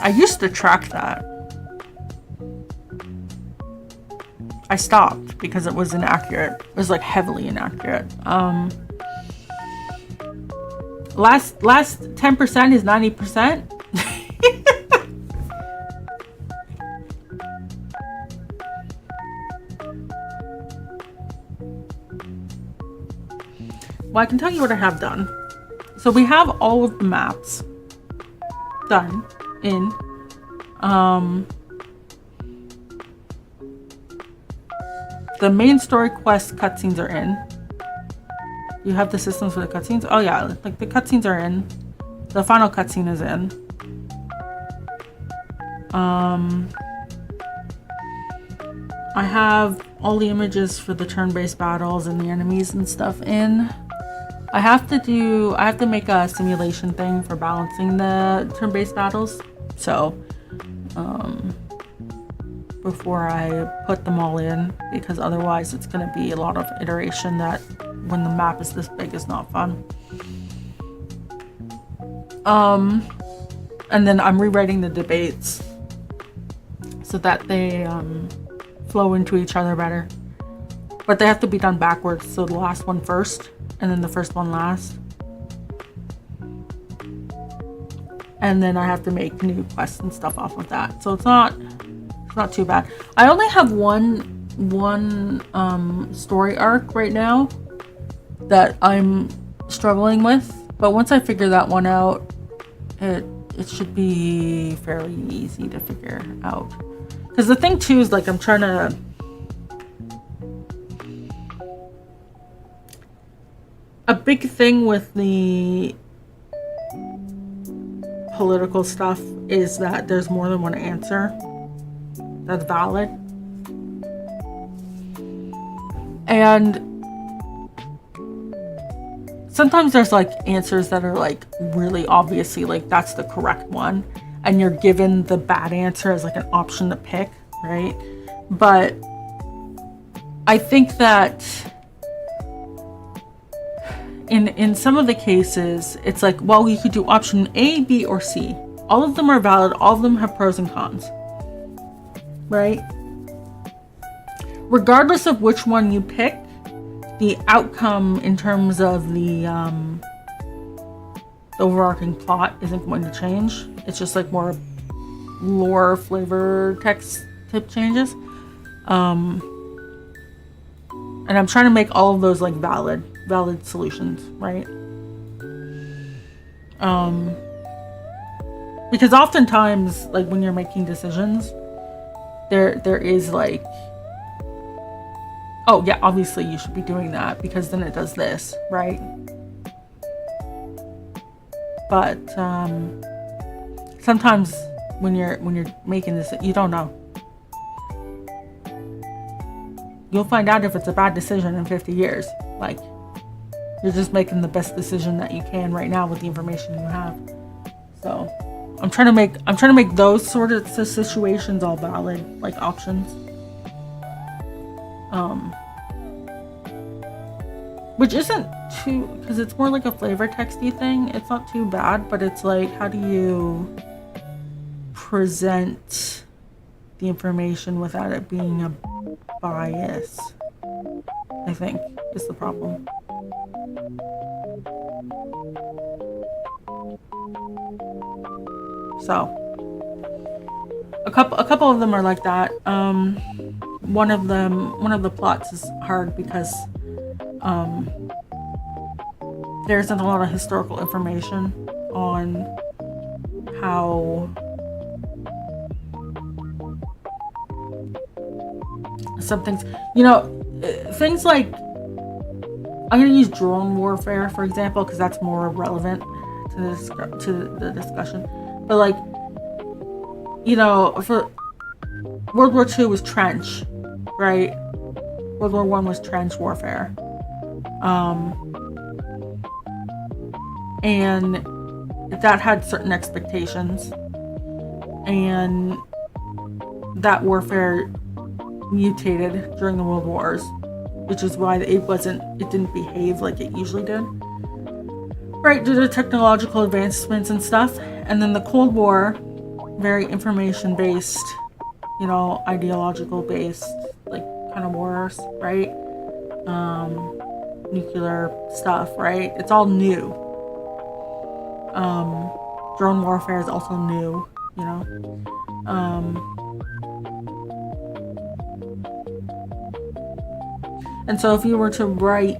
S1: I used to track that. I stopped because it was inaccurate. It was like heavily inaccurate. Last 10% is 90%. Well, I can tell you what I have done. So we have all of the maps done in the main story quest cutscenes are in. You have the systems for the cutscenes. Oh yeah, like the cutscenes are in. The final cutscene is in. I have all the images for the turn-based battles and the enemies and stuff in. I have to make a simulation thing for balancing the turn-based battles. So, before I put them all in, because otherwise it's going to be a lot of iteration that when the map is this big is not fun. And then I'm rewriting the debates so that they flow into each other better. But they have to be done backwards, so the last one first and then the first one last. And then I have to make new quests and stuff off of that. So it's not too bad. I only have one story arc right now that I'm struggling with, but once I figure that one out, it should be fairly easy to figure out. Because the thing too is, like, I'm trying to a big thing with the political stuff is that there's more than one answer that's valid. And sometimes there's like answers that are like really obviously like that's the correct one, and you're given the bad answer as like an option to pick, right? But I think that in some of the cases, it's like, well, you could do option A, B, or C. All of them are valid. All of them have pros and cons, right? Regardless of which one you pick, the outcome in terms of the overarching plot isn't going to change. It's just like more lore, flavor, text type changes. And I'm trying to make all of those like valid solutions, right? Because oftentimes, like when you're making decisions, there is like, oh yeah, obviously you should be doing that because then it does this, right? But sometimes when you're making this, you don't know. You'll find out if it's a bad decision in 50 years. Like, you're just making the best decision that you can right now with the information you have. So I'm trying to make those sort of situations all valid, like options. Which isn't too, because it's more like a flavor texty thing. It's not too bad, but it's like, how do you present the information without it being a bias, I think, is the problem. So a couple of them are like that. One of the plots is hard because there isn't a lot of historical information on how some things, things like, I'm going to use drone warfare, for example, because that's more relevant. to the discussion. But like, you know, for World War II was trench, right? World War I was trench warfare. And that had certain expectations. And that warfare mutated during the World Wars, which is why it didn't behave like it usually did. Right, due to technological advancements and stuff. And then the Cold War, very information-based, you know, ideological-based, like, kind of wars, right? Nuclear stuff, right? It's all new. Drone warfare is also new, you know? And so if you were to write,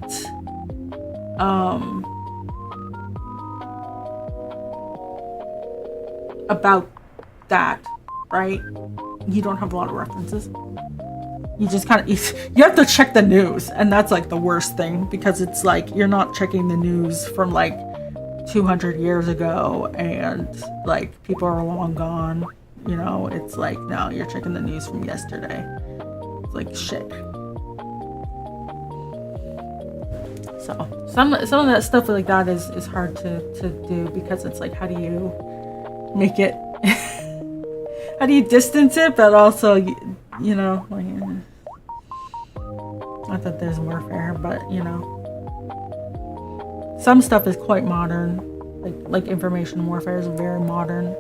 S1: about that, right? You don't have a lot of references. You just kind of, you have to check the news, and that's like the worst thing, because it's like you're not checking the news from like 200 years ago and like people are long gone, you know. It's like, no, you're checking the news from yesterday. It's like shit. So some of that stuff like that is hard to do, because it's like, how do you make it how do you distance it, but also, you know, like, not that there's warfare, but you know, some stuff is quite modern, like information warfare is very modern.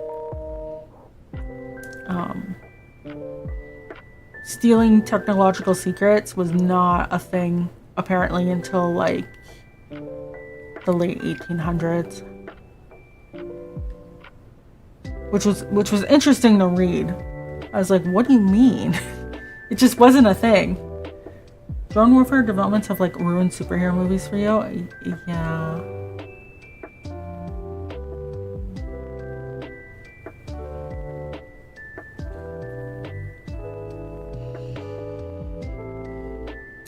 S1: Stealing technological secrets was not a thing apparently until like the late 1800s. Which was interesting to read. I was like, what do you mean? It just wasn't a thing. Drone warfare developments have like ruined superhero movies for you? Yeah.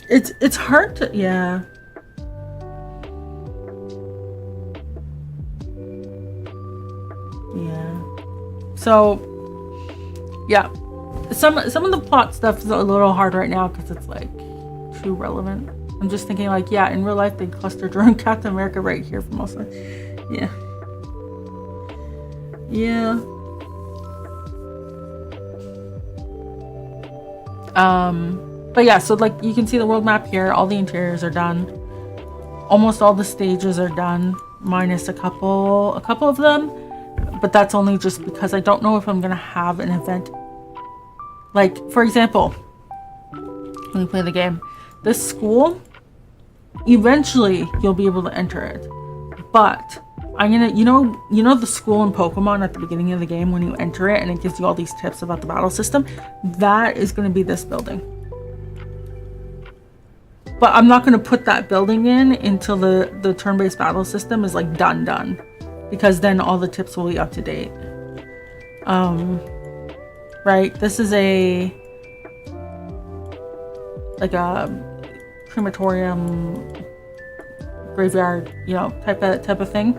S1: It's hard to, yeah. So, yeah, some of the plot stuff is a little hard right now because it's like too relevant. I'm just thinking like, yeah, in real life they cluster during Captain America right here for most of it. Yeah. Yeah. But yeah, so like you can see the world map here. All the interiors are done. Almost all the stages are done, minus a couple of them. But that's only just because I don't know if I'm gonna have an event. Like, for example, when you play the game, this school, eventually you'll be able to enter it. But I'm gonna, you know the school in Pokemon at the beginning of the game when you enter it and it gives you all these tips about the battle system? That is gonna be this building. But I'm not gonna put that building in until the turn-based battle system is like done. Because then all the tips will be up to date. Right? This is like a crematorium, graveyard, you know, type of thing.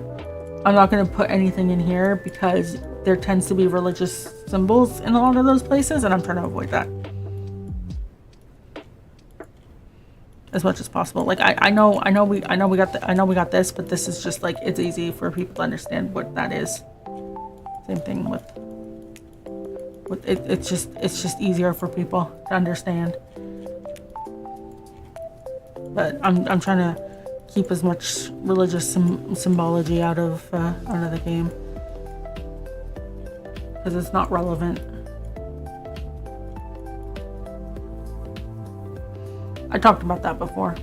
S1: I'm not going to put anything in here because there tends to be religious symbols in a lot of those places, and I'm trying to avoid that as much as possible. Like I know we got this, but this is just like, it's easy for people to understand what that is. Same thing with it, it's just easier for people to understand. But I'm trying to keep as much religious symbology out of the game because it's not relevant. I talked about that before.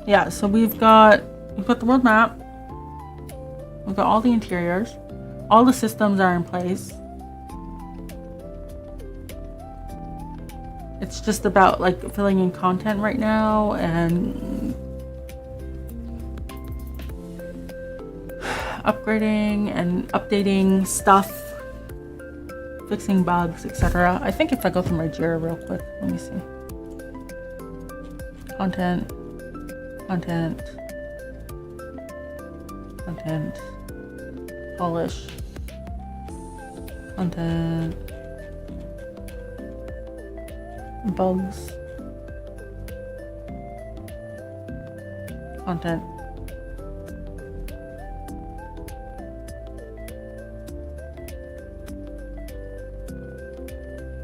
S1: Yeah, so we've got the world map. We've got all the interiors. All the systems are in place. It's just about like filling in content right now and upgrading and updating stuff fixing bugs, etc. I think if I go through my Jira real quick, let me see. Content, polish, content, bugs, content.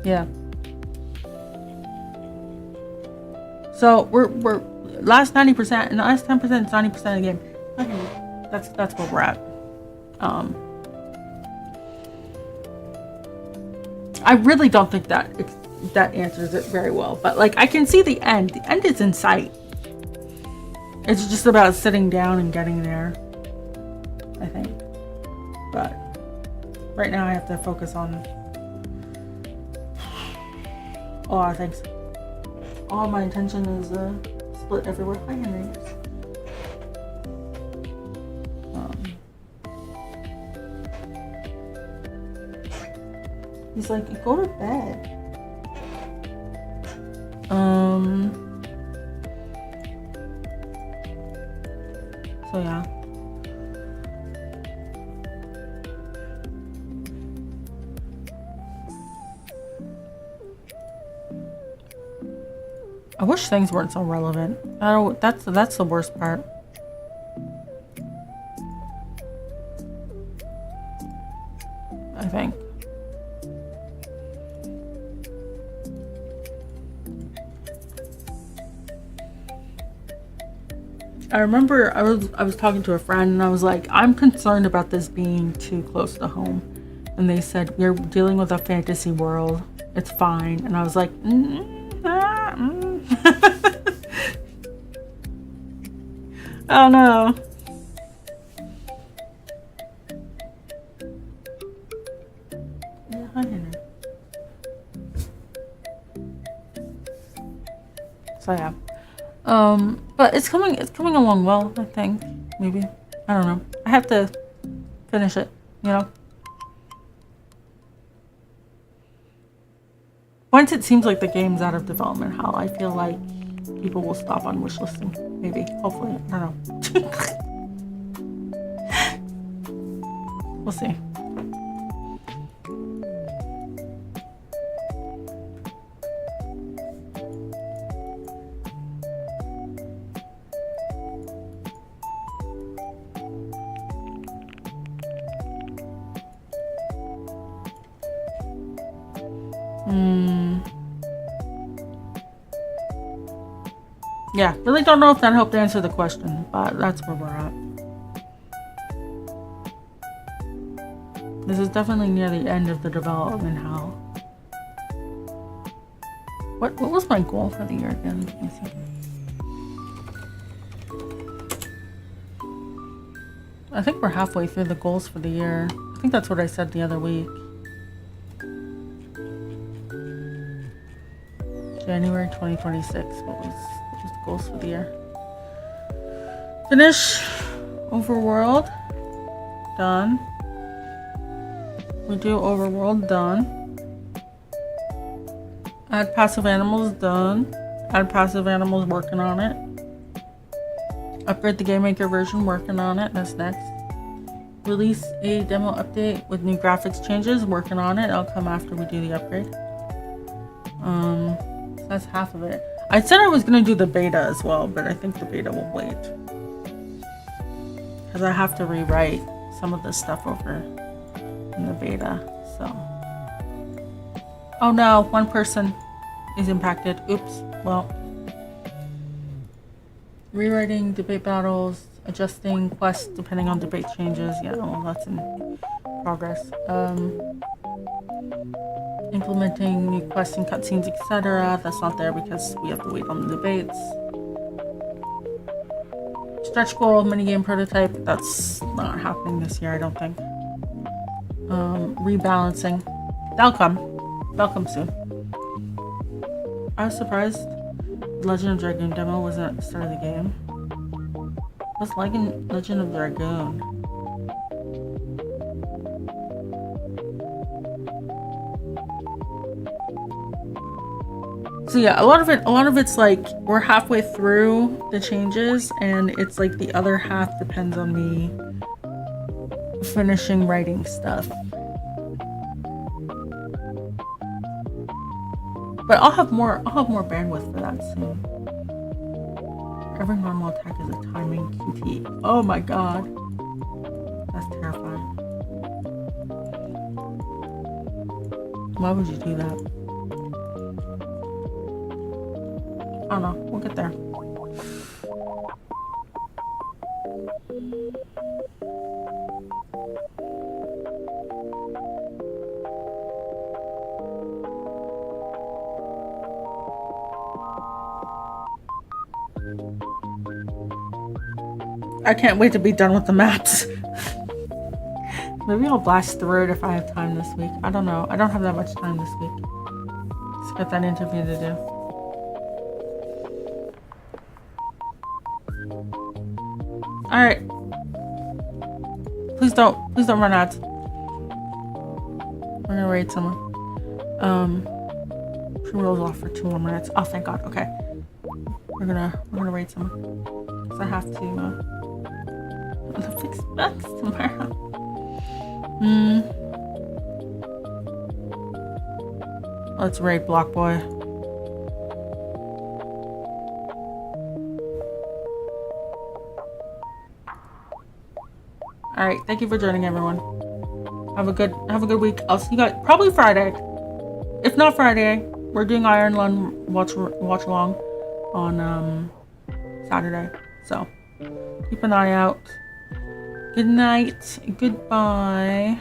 S1: Yeah. So we're last 90% and the last 10% is 90% of the game. Okay. That's where we're at. I really don't think that answers it very well, but like I can see the end. The end is in sight. It's just about sitting down and getting there, I think. But right now I have to focus on a lot of things. All my attention is split everywhere. Hi, Henry. He's like, go to bed. So yeah. I wish things weren't so relevant. That's the worst part. I think. I remember I was talking to a friend and I was like, I'm concerned about this being too close to home. And they said, we're dealing with a fantasy world. It's fine. And I was like, oh no. Yeah, hi, Henry. So yeah. But it's coming along well, I think. Maybe. I don't know. I have to finish it, you know? Once it seems like the game's out of development hell, I feel like people will stop on wishlisting. Maybe. Hopefully. I don't know. We'll see. Yeah, really don't know if that helped answer the question, but that's where we're at. This is definitely near the end of the development hell. What was my goal for the year again? Let me see. I think we're halfway through the goals for the year. I think that's what I said the other week. January 2026. What was the goals for the year? Finish Overworld. Done. We do Overworld. Done. Add passive animals. Done. Add passive animals. Working on it. Upgrade the Game Maker version. Working on it. That's next. Release a demo update with new graphics changes. Working on it. I'll come after we do the upgrade. That's half of it. I said I was going to do the beta as well, but I think the beta will wait. Because I have to rewrite some of the stuff over in the beta, so. Oh no, one person is impacted. Oops, well. Rewriting debate battles, adjusting quests depending on debate changes. Yeah, well, that's in progress. Implementing new quests and cutscenes, etc. That's not there because we have to wait on the debates. Stretch goal, minigame prototype. That's not happening this year, I don't think. Rebalancing. That'll come. That'll come soon. I was surprised Legend of Dragoon demo wasn't at the start of the game. What's Legend of Dragoon? So yeah, a lot of it's like we're halfway through the changes, and it's like the other half depends on me finishing writing stuff. But I'll have more bandwidth for that soon. Every normal attack is a timing QT. Oh my god. That's terrifying. Why would you do that? I don't know. We'll get there. I can't wait to be done with the maps. Maybe I'll blast through it if I have time this week. I don't know. I don't have that much time this week. Just got that interview to do. Alright. Please don't run ads. We're gonna raid someone. She rolls off for 2 more minutes. Oh, thank God. Okay. We're gonna raid someone. Cause I have to fix bugs tomorrow. Let's raid Block Boy. Alright, thank you for joining, everyone. Have a good week. I'll see you guys probably Friday. If not Friday, we're doing Iron Lung watch along on Saturday. So keep an eye out. Good night. Goodbye.